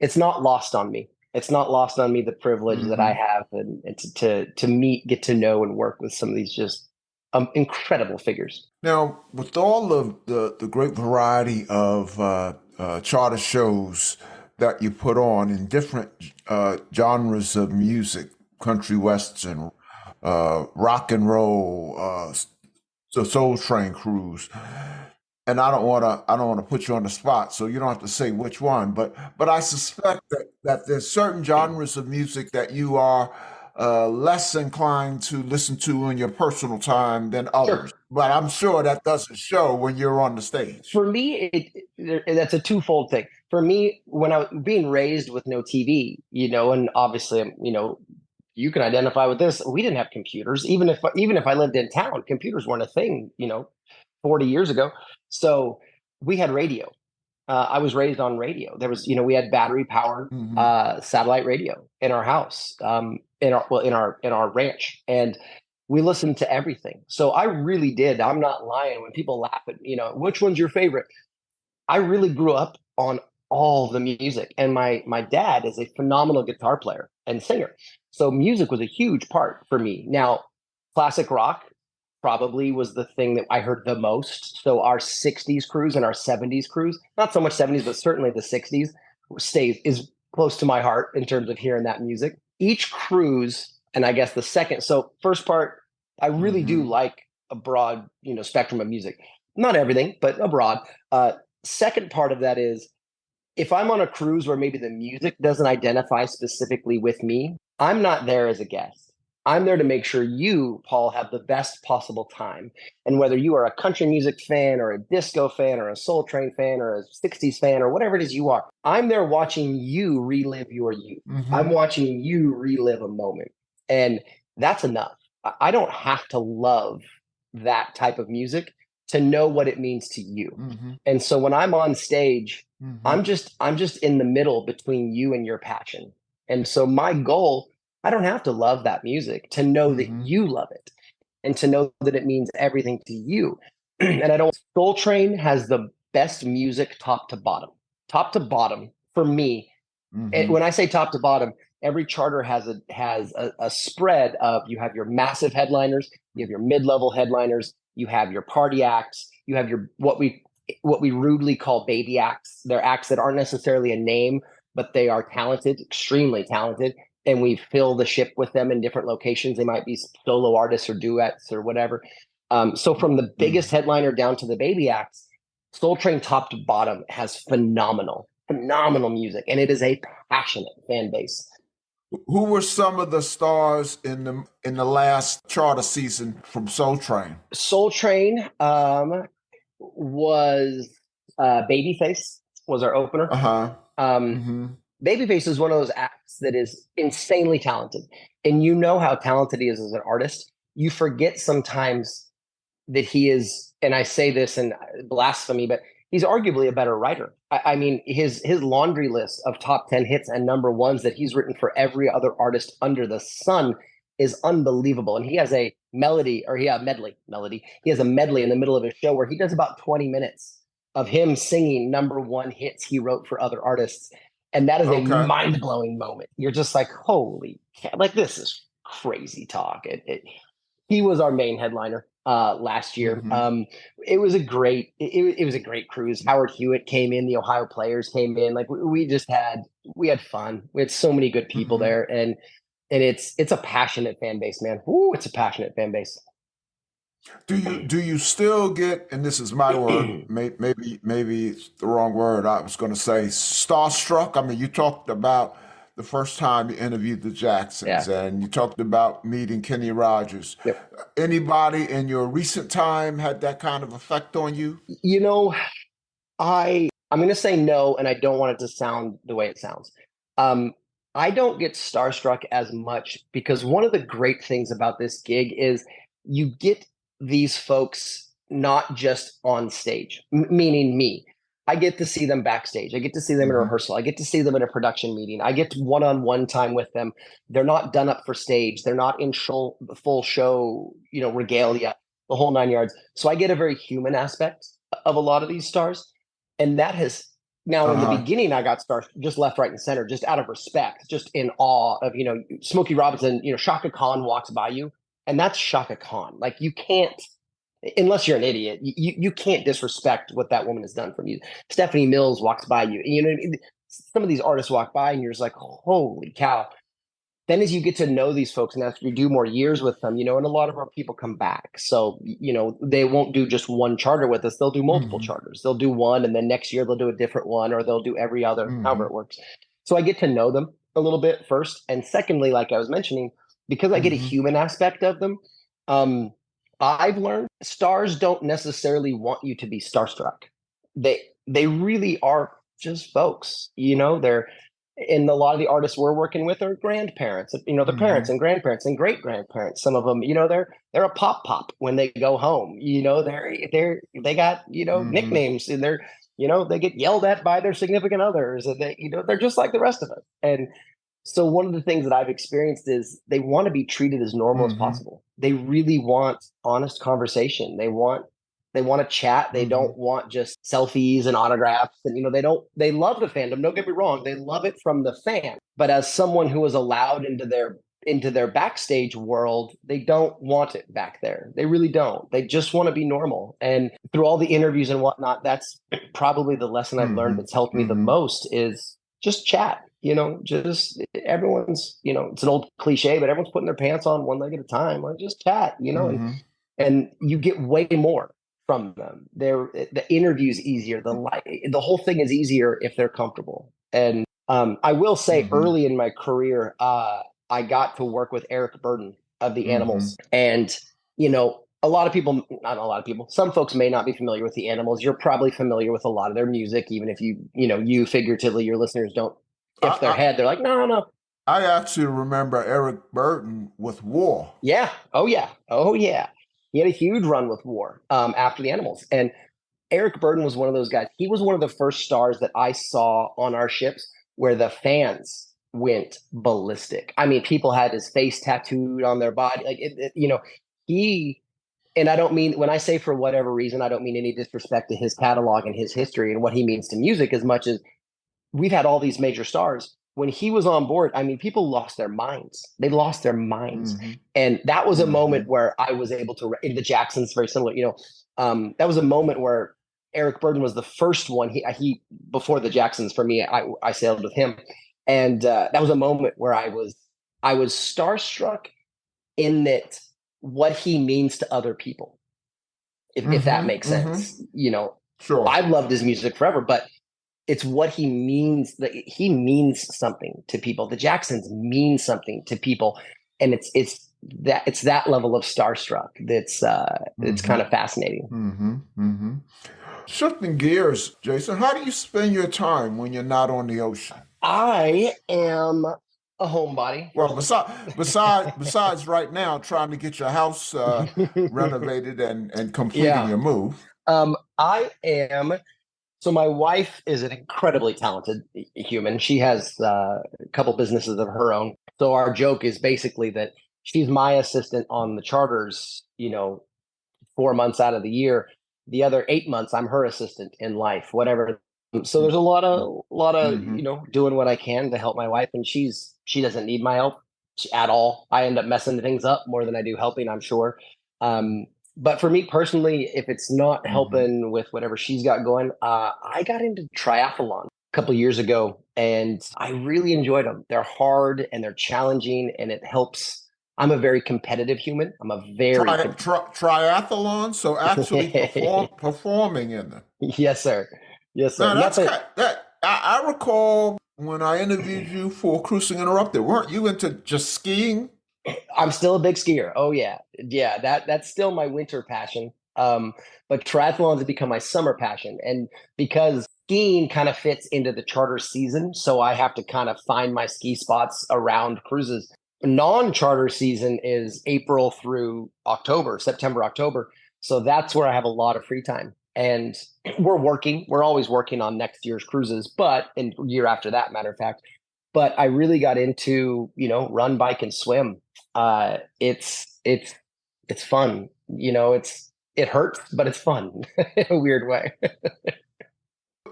it's not lost on me. It's not lost on me, the privilege that I have and to meet, get to know, and work with some of these just incredible figures. Now, with all of the great variety of charter shows that you put on in different genres of music, country western, rock and roll, the Soul Train cruise, and I don't want to put you on the spot, so you don't have to say which one, but I suspect that there's certain genres of music that you are less inclined to listen to in your personal time than others. Sure. But I'm sure that doesn't show when you're on the stage. For me, that's a twofold thing. For me, when I was being raised with no TV, and obviously, you can identify with this. We didn't have computers. Even if I lived in town, computers weren't a thing, 40 years ago. So we had radio. I was raised on radio. There was, we had battery powered satellite radio in our house, in our ranch, and we listened to everything. So I really did. I'm not lying when people laugh at, which one's your favorite? I really grew up on all the music, and my dad is a phenomenal guitar player and singer. So music was a huge part for me. Now, classic rock probably was the thing that I heard the most. So our 60s cruise and our 70s cruise, not so much 70s, but certainly the 60s is close to my heart in terms of hearing that music. Each cruise, and I guess the second, so first part, I really do like a broad, spectrum of music. Not everything, but a broad. Second part of that is, if I'm on a cruise where maybe the music doesn't identify specifically with me, I'm not there as a guest. I'm there to make sure you, Paul, have the best possible time. And whether you are a country music fan or a disco fan or a Soul Train fan or a 60s fan or whatever it is you are, I'm there watching you relive your youth. I'm watching you relive a moment. And that's enough. I don't have to love that type of music to know what it means to you. And so when I'm on stage, I'm just in the middle between you and your passion. And so my goal, I don't have to love that music to know that you love it and to know that it means everything to you. And Soul Train has the best music top to bottom for me. And when I say top to bottom, every charter has a spread of, you have your massive headliners, you have your mid-level headliners, you have your party acts, you have your what we rudely call baby acts. They're acts that aren't necessarily a name, but they are talented, extremely talented, and we fill the ship with them in different locations. They might be solo artists or duets or whatever. So from the biggest headliner down to the baby acts, Soul Train top to bottom has phenomenal music, and it is a passionate fan base. Who were some of the stars in the last charter season from Soul Train? Soul Train was Babyface was our opener. Babyface is one of those acts that is insanely talented, and you know how talented he is as an artist. You forget sometimes that he is, and I say this in blasphemy, but he's arguably a better writer. I mean, his laundry list of top 10 hits and number ones that he's written for every other artist under the sun is unbelievable. And he has a medley. He has a medley in the middle of his show where he does about 20 minutes of him singing number one hits he wrote for other artists. And that is a mind-blowing moment. You're just like, holy cow, like, this is crazy talk. He was our main headliner last year. It was a great cruise. Howard Hewitt came in, the Ohio Players came in. Like, we had fun. We had so many good people there, and it's a passionate fan base, man. Ooh, it's a passionate fan base. Do you still get, and this is my word, maybe it's the wrong word, I was going to say starstruck? I mean, you talked about the first time you interviewed the Jacksons, and you talked about meeting Kenny Rogers. Anybody in your recent time had that kind of effect on you? I'm going to say no, and I don't want it to sound the way it sounds. I don't get starstruck as much because one of the great things about this gig is you get these folks not just on stage, meaning me. I get to see them backstage. I get to see them in rehearsal. I get to see them in a production meeting. I get one-on-one time with them. They're not done up for stage. They're not in full show, regalia, the whole 9 yards. So I get a very human aspect of a lot of these stars. And that has Now, in the beginning, I got stars just left, right, and center, just out of respect, just in awe of, Smokey Robinson, Shaka Khan walks by you, and that's Shaka Khan. Like, you can't, unless you're an idiot, you can't disrespect what that woman has done for you. Stephanie Mills walks by you. You know what I mean? Some of these artists walk by, and you're just like, holy cow. Then as you get to know these folks and as you do more years with them, and a lot of our people come back. So, they won't do just one charter with us. They'll do multiple charters. They'll do one, and then next year they'll do a different one, or they'll do every other, however it works. So I get to know them a little bit first. And secondly, like I was mentioning, because I get a human aspect of them, I've learned stars don't necessarily want you to be starstruck. They really are just folks, and a lot of the artists we're working with are grandparents, the parents and grandparents and great grandparents. Some of them, they're a pop when they go home. They got nicknames, and they get yelled at by their significant others, and they're just like the rest of us. And so one of the things that I've experienced is they want to be treated as normal as possible. They really want honest conversation. They want to chat. They don't want just selfies and autographs. And, they love the fandom. Don't get me wrong. They love it from the fan. But as someone who was allowed into their backstage world, they don't want it back there. They really don't. They just want to be normal. And through all the interviews and whatnot, that's probably the lesson I've learned that's helped me the most is just chat. Just everyone's, it's an old cliche, but everyone's putting their pants on one leg at a time. Like, just chat, and you get way more from them. The interview's easier. The whole thing is easier if they're comfortable. And I will say early in my career, I got to work with Eric Burden of the Animals. And, some folks may not be familiar with the Animals. You're probably familiar with a lot of their music, even if you figuratively, your listeners don't if their head. They're like, no. I actually remember Eric Burden with War. Yeah. Oh, yeah. He had a huge run with War after the Animals. And Eric Burden was one of those guys. He was one of the first stars that I saw on our ships where the fans went ballistic. I mean, people had his face tattooed on their body. Like, and I don't mean, when I say for whatever reason, I don't mean any disrespect to his catalog and his history and what he means to music, as much as we've had all these major stars. When he was on board, I mean, people lost their minds. They lost their minds. And that was a moment where I was able to, in the Jacksons, very similar, that was a moment where Eric Burden was the first one. He before the Jacksons, for me, I sailed with him. And that was a moment where I was starstruck in that what he means to other people, if that makes sense. Sure. I've loved his music forever, but it's what he means. That he means something to people. The Jacksons mean something to people, and it's that level of starstruck that's it's kind of fascinating. Shifting gears, Jason, how do you spend your time when you're not on the ocean? I am a homebody. Well, besides right now trying to get your house renovated and completing your move. I am. So my wife is an incredibly talented human. She has a couple businesses of her own. So our joke is basically that she's my assistant on the charters, 4 months out of the year. The other 8 months, I'm her assistant in life, whatever. So there's a lot of doing what I can to help my wife, and she doesn't need my help at all. I end up messing things up more than I do helping, I'm sure. But for me personally, if it's not helping with whatever she's got going, I got into triathlon a couple of years ago, and I really enjoyed them. They're hard and they're challenging, and it helps. I'm a very competitive human. I'm a very triathlon. So actually performing in them. Yes, sir. Yes, sir. Now, I recall when I interviewed you for Cruising Interrupted, weren't you into just skiing? I'm still a big skier. Oh yeah. That's still my winter passion. But triathlons have become my summer passion, and because skiing kind of fits into the charter season, so I have to kind of find my ski spots around cruises. Non-charter season is April through October, September, October. So that's where I have a lot of free time, and we're always working on next year's cruises, and year after that, matter of fact. But I really got into, run, bike, and swim. It's fun. It hurts, but it's fun in a weird way.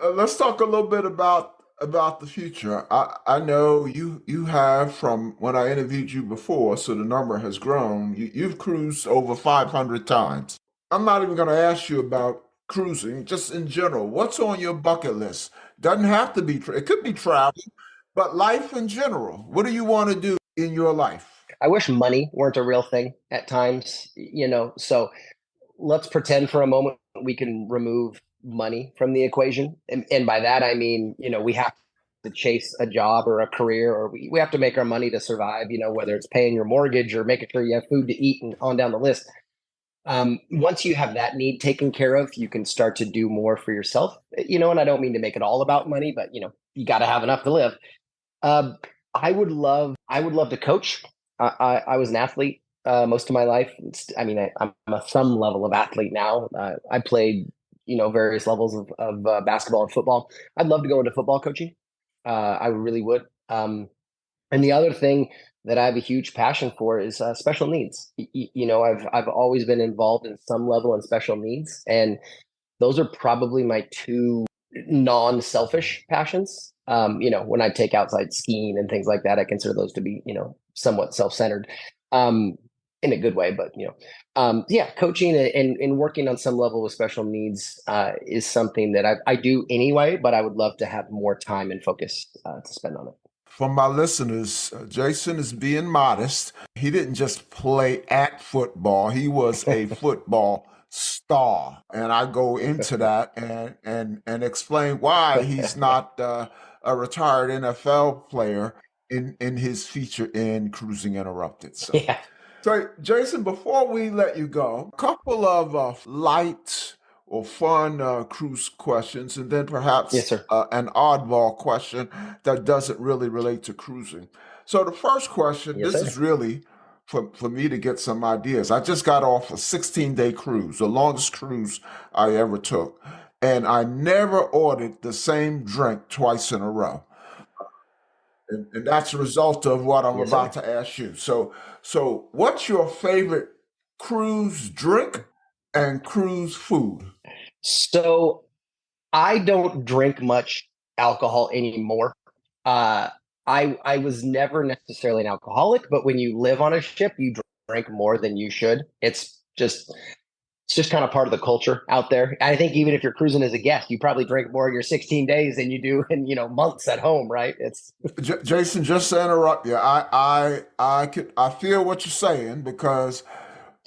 let's talk a little bit about the future. I know you have, from when I interviewed you before, so the number has grown. You've cruised over 500 times. I'm not even going to ask you about cruising, just in general. What's on your bucket list? Doesn't have to be, it could be travel, but life in general. What do you want to do in your life? I wish money weren't a real thing at times, so let's pretend for a moment we can remove money from the equation. And by that, I mean, we have to chase a job or a career, or we have to make our money to survive, whether it's paying your mortgage or making sure you have food to eat and on down the list. Once you have that need taken care of, you can start to do more for yourself, and I don't mean to make it all about money, but you got to have enough to live. I would love to coach. I was an athlete most of my life. I'm a some level of athlete now. I played, various levels of basketball and football. I'd love to go into football coaching. I really would. And the other thing that I have a huge passion for is special needs. I've always been involved in some level in special needs, and those are probably my two non-selfish passions. When I take outside skiing and things like that, I consider those to be, somewhat self-centered, in a good way. But, coaching and working on some level with special needs is something that I do anyway, but I would love to have more time and focus to spend on it. For my listeners, Jason is being modest. He didn't just play at football. He was a football star. And I go into that and explain why he's not a retired NFL player in his feature in Cruising Interrupted. Yeah. So, Jason, before we let you go, a couple of light or fun cruise questions, and then perhaps Yes, sir. An oddball question that doesn't really relate to cruising. So the first question, Yes, this sir. is really for me to get some ideas. I just got off a 16-day cruise, the longest cruise I ever took, and I never ordered the same drink twice in a row. And that's a result of what I'm Yes, sir. about to ask you. So what's your favorite cruise drink and cruise food? So I don't drink much alcohol anymore. Uh, I was never necessarily an alcoholic, but when you live on a ship, you drink more than you should. It's just kind of part of the culture out there. I think even if you're cruising as a guest, you probably drink more in your 16 days than you do in months at home, right? It's Jason, just to interrupt you, I feel what you're saying, because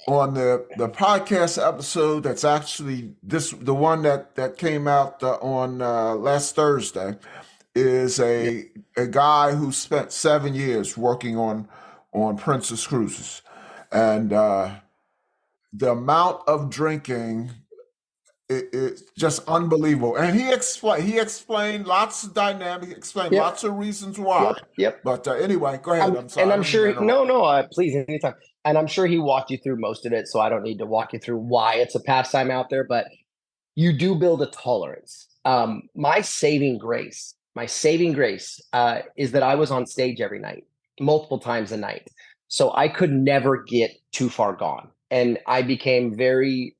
on the podcast episode that's actually the one that came out on last Thursday, is a guy who spent 7 years working on Princess Cruises, and the amount of drinking, it's just unbelievable. And he explained lots of dynamics, explained Yep, lots of reasons why. yep. But anyway, go ahead. I'm sorry, And I I'm don't mean to sure, interrupt. no, please, anytime. And I'm sure he walked you through most of it, so I don't need to walk you through why it's a pastime out there, but you do build a tolerance. My saving grace is that I was on stage every night, multiple times a night. So I could never get too far gone. And I became very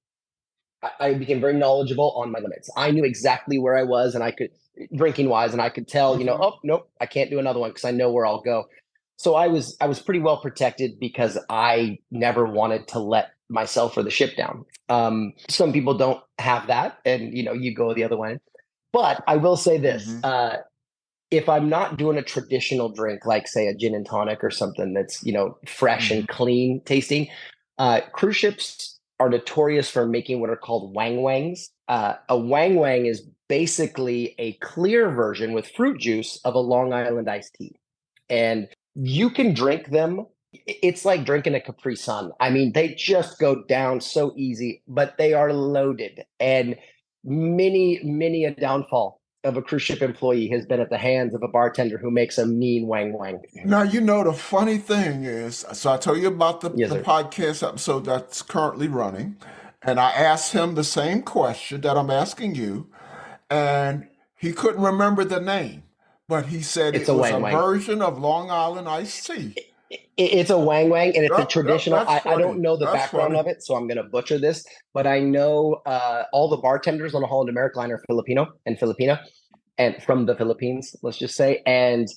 knowledgeable on my limits. I knew exactly where I was, and I could, drinking wise, and I could tell, Hmm. oh nope, I can't do another one because I know where I'll go. So I was pretty well protected because I never wanted to let myself or the ship down. Some people don't have that, and you go the other way. But I will say this: Hmm. if I'm not doing a traditional drink, like say a gin and tonic or something that's fresh Hmm. and clean tasting, cruise ships are notorious for making what are called wang wangs. A wang wang is basically a clear version with fruit juice of a Long Island iced tea, and you can drink them. It's like drinking a Capri Sun. I mean, they just go down so easy, but they are loaded. And many a downfall of a cruise ship employee has been at the hands of a bartender who makes a mean wang wang. Now, the funny thing is, so I tell you about Yes, the sir. podcast episode that's currently running, and I asked him the same question that I'm asking you, and he couldn't remember the name, but he said It's it a was wang a wang. version of Long Island iced tea. It's a wang wang, and it's a Yep, yep, traditional. that's I funny. don't know the That's background funny. of it, so I'm going to butcher this. But I know all the bartenders on the Holland America Line are Filipino and Filipina, and from the Philippines, let's just say. And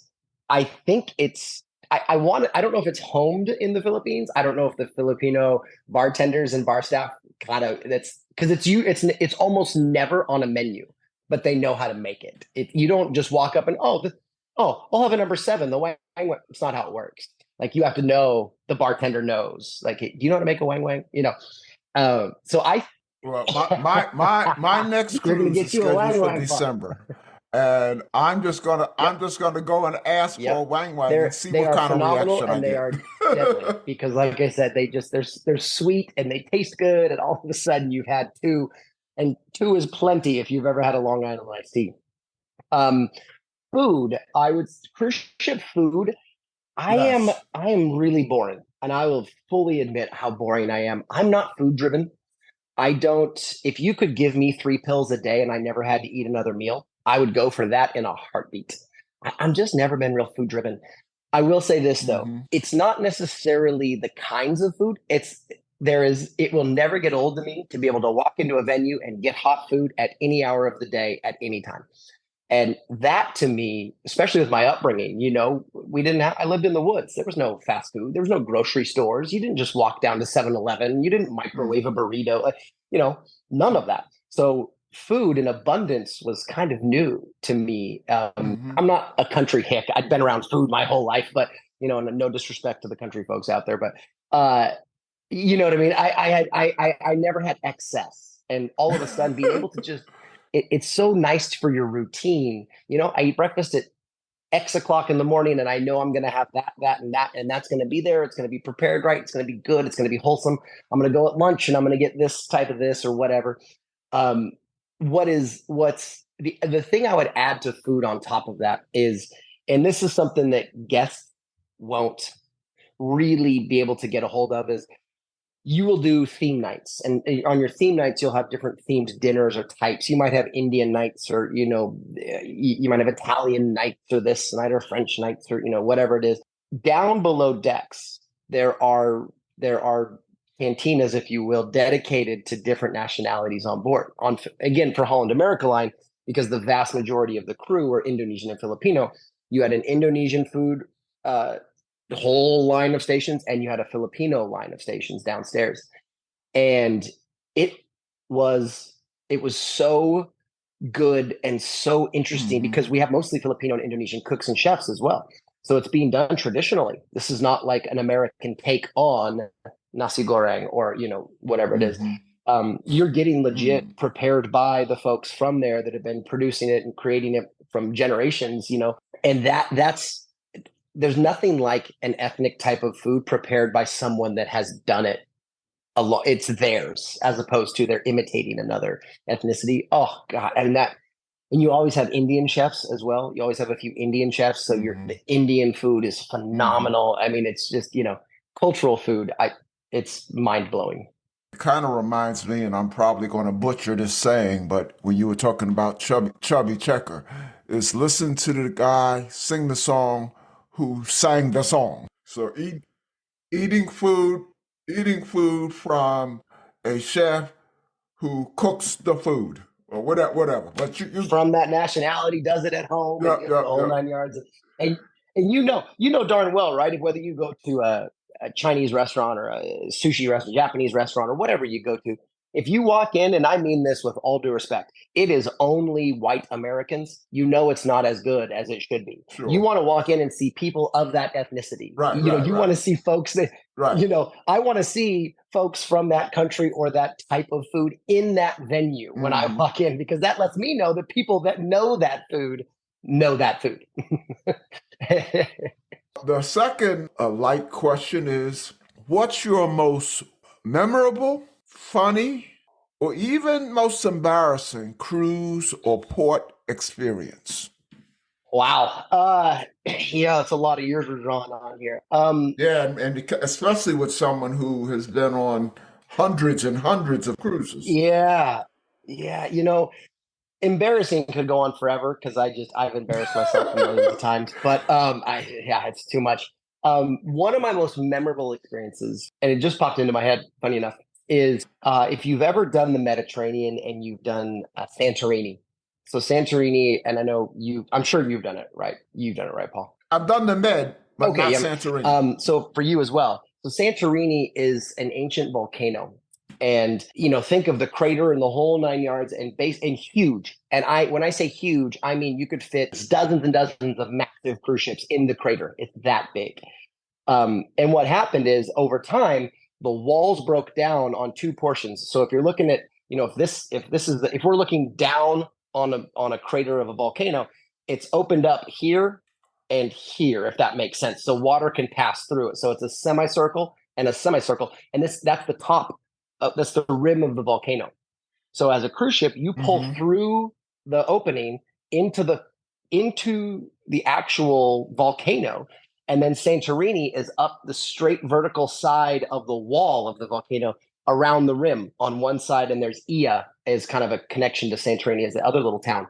I think it's. I want. I don't know if it's homed in the Philippines. I don't know if the Filipino bartenders and bar staff kind of. That's because it's you. It's almost never on a menu, but they know how to make it. You don't just walk up and I'll have a number 7. The wang wang. It's not how it works. Like you have to know, the bartender knows. Like, do you know how to make a wang wang? So I. Well, my next You're gonna cruise is get you a scheduled wang for wang. December, and I'm just gonna go and ask for a wang wang and see They what are kind of phenomenal, reaction I and they get. are deadly because, like I said, they're sweet and they taste good, and all of a sudden you've had 2, and 2 is plenty if you've ever had a Long Island iced tea. Food, cruise ship food. Yes. I am really boring, and I will fully admit how boring I am. I'm not food driven. I don't. If you could give me 3 pills a day and I never had to eat another meal, I would go for that in a heartbeat. I'm just never been real food driven. I will say this though, Hmm. it's not necessarily the kinds of food. It will never get old to me to be able to walk into a venue and get hot food at any hour of the day at any time. And that to me, especially with my upbringing, I lived in the woods. There was no fast food. There was no grocery stores. You didn't just walk down to 7-Eleven. You didn't microwave a burrito, none of that. So food in abundance was kind of new to me. Hmm. I'm not a country hick. I've been around food my whole life, but, and no disrespect to the country folks out there, but, you know what I mean? I never had excess, and all of a sudden being able to just, it's so nice for your routine. I eat breakfast at X o'clock in the morning, and I know I'm going to have that, and that's going to be there. It's going to be prepared right. It's going to be good. It's going to be wholesome. I'm going to go at lunch, and I'm going to get this type of this or whatever. Um, what's the thing I would add to food on top of that is, and this is something that guests won't really be able to get a hold of, is you will do theme nights, and on your theme nights you'll have different themed dinners or types. You might have Indian nights, or you might have Italian nights, or this night, or French nights, or whatever it is. Down below decks there are cantinas, if you will, dedicated to different nationalities on board, again, for Holland America Line, because the vast majority of the crew were Indonesian and Filipino. You had an Indonesian food whole line of stations, and you had a Filipino line of stations downstairs. And it was so good and so interesting Hmm. because we have mostly Filipino and Indonesian cooks and chefs as well. So it's being done traditionally. This is not like an American take on nasi goreng or whatever it is. Hmm. You're getting legit Hmm. prepared by the folks from there that have been producing it and creating it from generations. And that's there's nothing like an ethnic type of food prepared by someone that has done it a lot. It's theirs, as opposed to they're imitating another ethnicity. Oh God. And you always have Indian chefs as well. You always have a few Indian chefs. So Hmm. the Indian food is Hmm. phenomenal. I mean, it's just, cultural food. It's mind blowing. It kind of reminds me, and I'm probably going to butcher this saying, but when you were talking about Chubby Checker, is listen to the guy sing the song who sang the song. So eating food, eating food from a chef who cooks the food or whatever. But you From that nationality, does it at home, and yeah, yeah, the whole yeah. 9 yards. And darn well, right? Whether you go to a Chinese restaurant or a sushi restaurant, Japanese restaurant, or whatever you go to, if you walk in, and I mean this with all due respect, it is only white Americans, it's not as good as it should be. You Sure. want to walk in and see people of that ethnicity. Right, right, You want right, to see folks that, right. I want to see folks from that country or that type of food in that venue when I Hmm. walk in, because that lets me know the people that know that food know that food. The second light question is, what's your most memorable, funny, or even most embarrassing cruise or port experience? Wow. It's a lot of years we're drawing on here. Yeah, and especially with someone who has been on hundreds and hundreds of cruises. Yeah. Yeah. Embarrassing could go on forever because I've embarrassed myself millions of times, but it's too much. One of my most memorable experiences, and it just popped into my head, funny enough, is if you've ever done the Mediterranean and you've done Santorini. So Santorini, and I'm sure you've done it, right? You've done it, right, Paul? I've done the Med, but Okay, not yeah. Santorini. So for you as well. So Santorini is an ancient volcano. And think of the crater and the whole 9 yards and huge. And when I say huge, I mean you could fit dozens and dozens of massive cruise ships in the crater. It's that big. And what happened is over time, the walls broke down on two portions. So if you're looking at, if we're looking down on a crater of a volcano, it's opened up here and here, if that makes sense. So water can pass through it. So it's a semicircle and a semicircle. And that's the top, that's the rim of the volcano. So as a cruise ship, you pull through the opening into the actual volcano. And then Santorini is up the straight vertical side of the wall of the volcano around the rim on one side. And there's Ia as kind of a connection to Santorini as the other little town.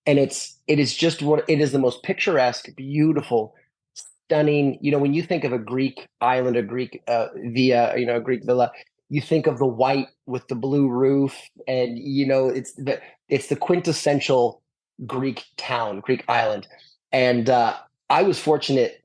And it is the most picturesque, beautiful, stunning. When you think of a Greek island, a Greek a Greek villa, you think of the white with the blue roof, and it's the quintessential Greek town, Greek island. And I was fortunate.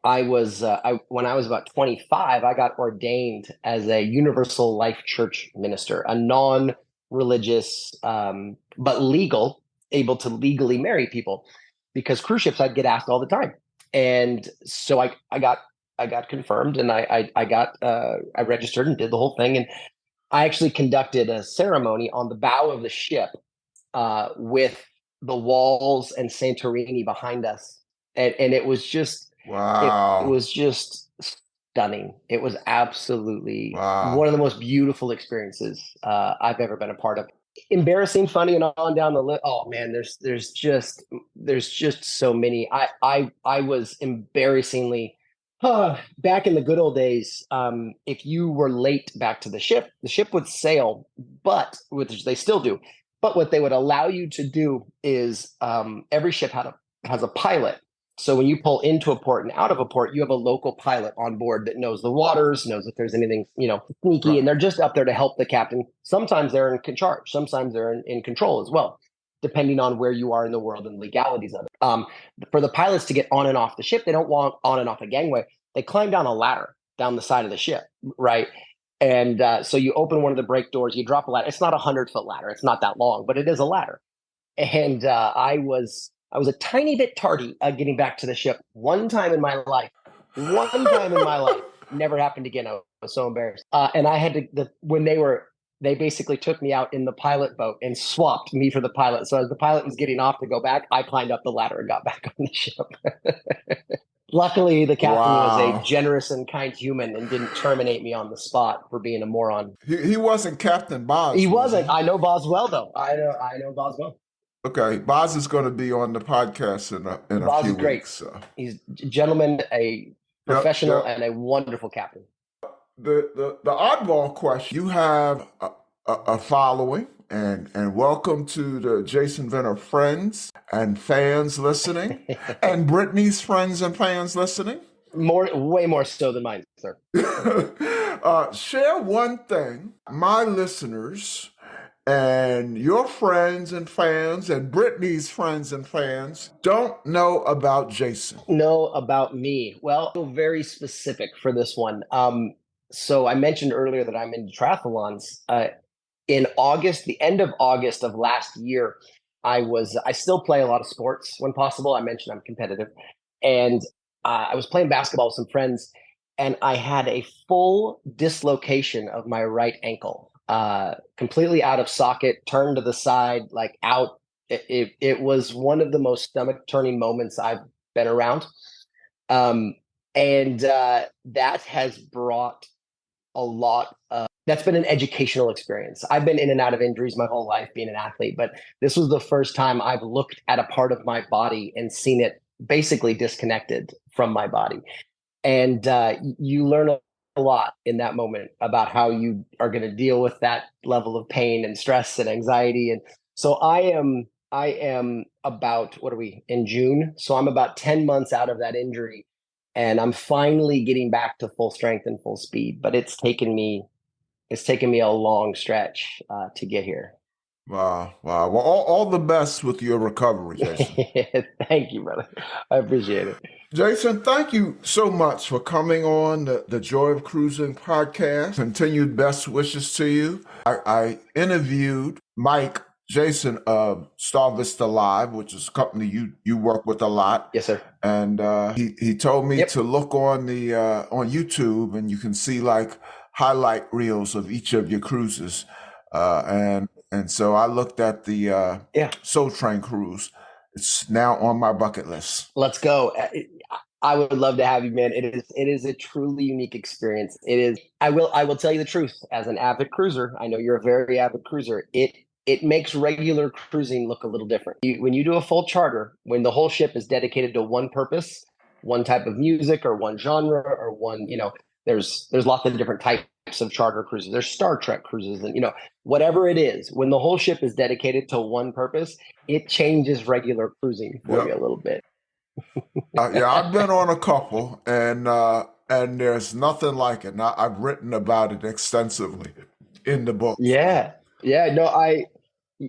When I was about 25, I got ordained as a Universal Life Church minister, a non-religious but legal, able to legally marry people, because cruise ships I'd get asked all the time. And so I got confirmed, and I registered and did the whole thing. And I actually conducted a ceremony on the bow of the ship with the walls and Santorini behind us. And it was just, wow. It was just stunning. It was absolutely one of the most beautiful experiences I've ever been a part of. Embarrassing, funny, and on down the list. Oh man, there's just so many. I was embarrassingly back in the good old days. If you were late back to the ship would sail, which they still do. But what they would allow you to do is every ship has a pilot. So when you pull into a port and out of a port, you have a local pilot on board that knows the waters, knows if there's anything, sneaky, Right. and they're just up there to help the captain. Sometimes they're in charge. Sometimes they're in control as well, depending on where you are in the world and legalities of it. For the pilots to get on and off the ship, they don't walk on and off a gangway. They climb down a ladder down the side of the ship, right? And so you open one of the brake doors, you drop a ladder. It's not 100-foot ladder. It's not that long, but it is a ladder. And I was a tiny bit tardy getting back to the ship one time in my life. Never happened again. I was so embarrassed. And I had to, they basically took me out in the pilot boat and swapped me for the pilot. So as the pilot was getting off to go back, I climbed up the ladder and got back on the ship. Luckily, the captain was a generous and kind human and didn't terminate me on the spot for being a moron. He wasn't Captain Boz. He wasn't. I know Boz well, though. I know Boz well. Okay, Boz is going to be on the podcast in a few weeks. So. He's a gentleman, a professional, and a wonderful captain. The oddball question: you have a following, and welcome to the Jason Venner friends and fans listening, and Brittany's friends and fans listening. Way more so than mine, sir. Share one thing my listeners and your friends and fans and Brittany's friends and fans don't know about Jason. Know about me. Well, very specific for this one. So I mentioned earlier that I'm into triathlons. In August, the end of August of last year, I still play a lot of sports when possible. I mentioned I'm competitive. And I was playing basketball with some friends, and I had a full dislocation of my right ankle. Completely out of socket, turned to the side, like out. It was one of the most stomach turning moments I've been around. And that has brought a lot that's been an educational experience. I've been in and out of injuries my whole life being an athlete, but this was the first time I've looked at a part of my body and seen it basically disconnected from my body. And you learn a lot in that moment about how you are going to deal with that level of pain and stress and anxiety. And so I am about, what are we in June? So I'm about 10 months out of that injury. and I'm finally getting back to full strength and full speed. But it's taken me a long stretch to get here. Wow. Well, all the best with your recovery, Jason. Thank you, brother. I appreciate it. Jason, thank you so much for coming on the Joy of Cruising podcast. Continued best wishes to you. I interviewed Mike Jason of StarVista Live, which is a company you work with a lot. Yes, sir. And he told me to look on the on YouTube, and you can see like highlight reels of each of your cruises. And so I looked at the Soul Train cruise. It's now on my bucket list. Let's go. I would love to have you, man. It is a truly unique experience. It is. I will tell you the truth. As an avid cruiser, I know you're a very avid cruiser. It makes regular cruising look a little different. When you do a full charter, when the whole ship is dedicated to one purpose, one type of music or one genre or one, there's lots of different types of charter cruises. There's Star Trek cruises, and whatever it is, when the whole ship is dedicated to one purpose, it changes regular cruising for you a little bit. I've been on a couple, and there's nothing like it. Now, I've written about it extensively in the book.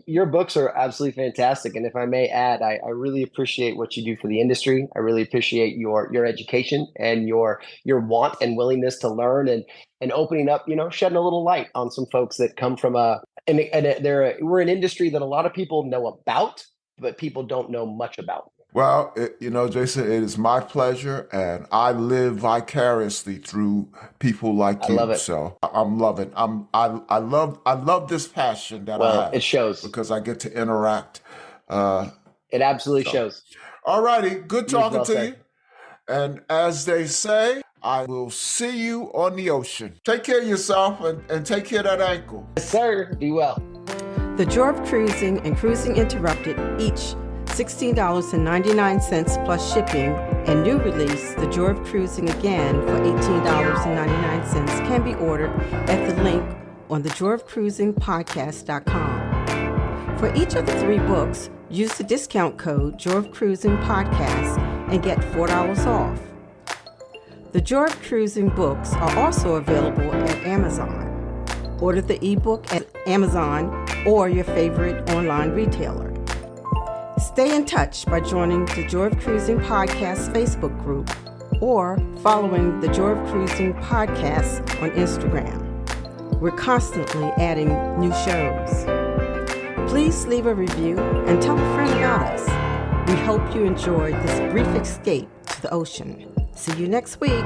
Your books are absolutely fantastic. And if I may add, I really appreciate what you do for the industry. I really appreciate your education and your want and willingness to learn and opening up, shedding a little light on some folks that come from we're an industry that a lot of people know about, but people don't know much about. Well, Jason, it is my pleasure, and I live vicariously through people like you. I love it. So I'm loving. I love this passion that I have. It shows because I get to interact. It absolutely shows. All righty, good talking to you. And as they say, I will see you on the ocean. Take care of yourself and take care of that ankle. Yes, sir. Be well. The Joy of Cruising and Cruising Interrupted, each $16.99 plus shipping, and new release, The Joy of Cruising Again for $18.99 can be ordered at the link on thejoyofcruisingpodcast.com. For each of the 3 books, use the discount code Joy of Cruising Podcast and get $4 off. The Joy of Cruising books are also available at Amazon. Order the ebook at Amazon or your favorite online retailer. Stay in touch by joining the Joy of Cruising Podcast Facebook group or following the Joy of Cruising Podcast on Instagram. We're constantly adding new shows. Please leave a review and tell a friend about us. We hope you enjoyed this brief escape to the ocean. See you next week.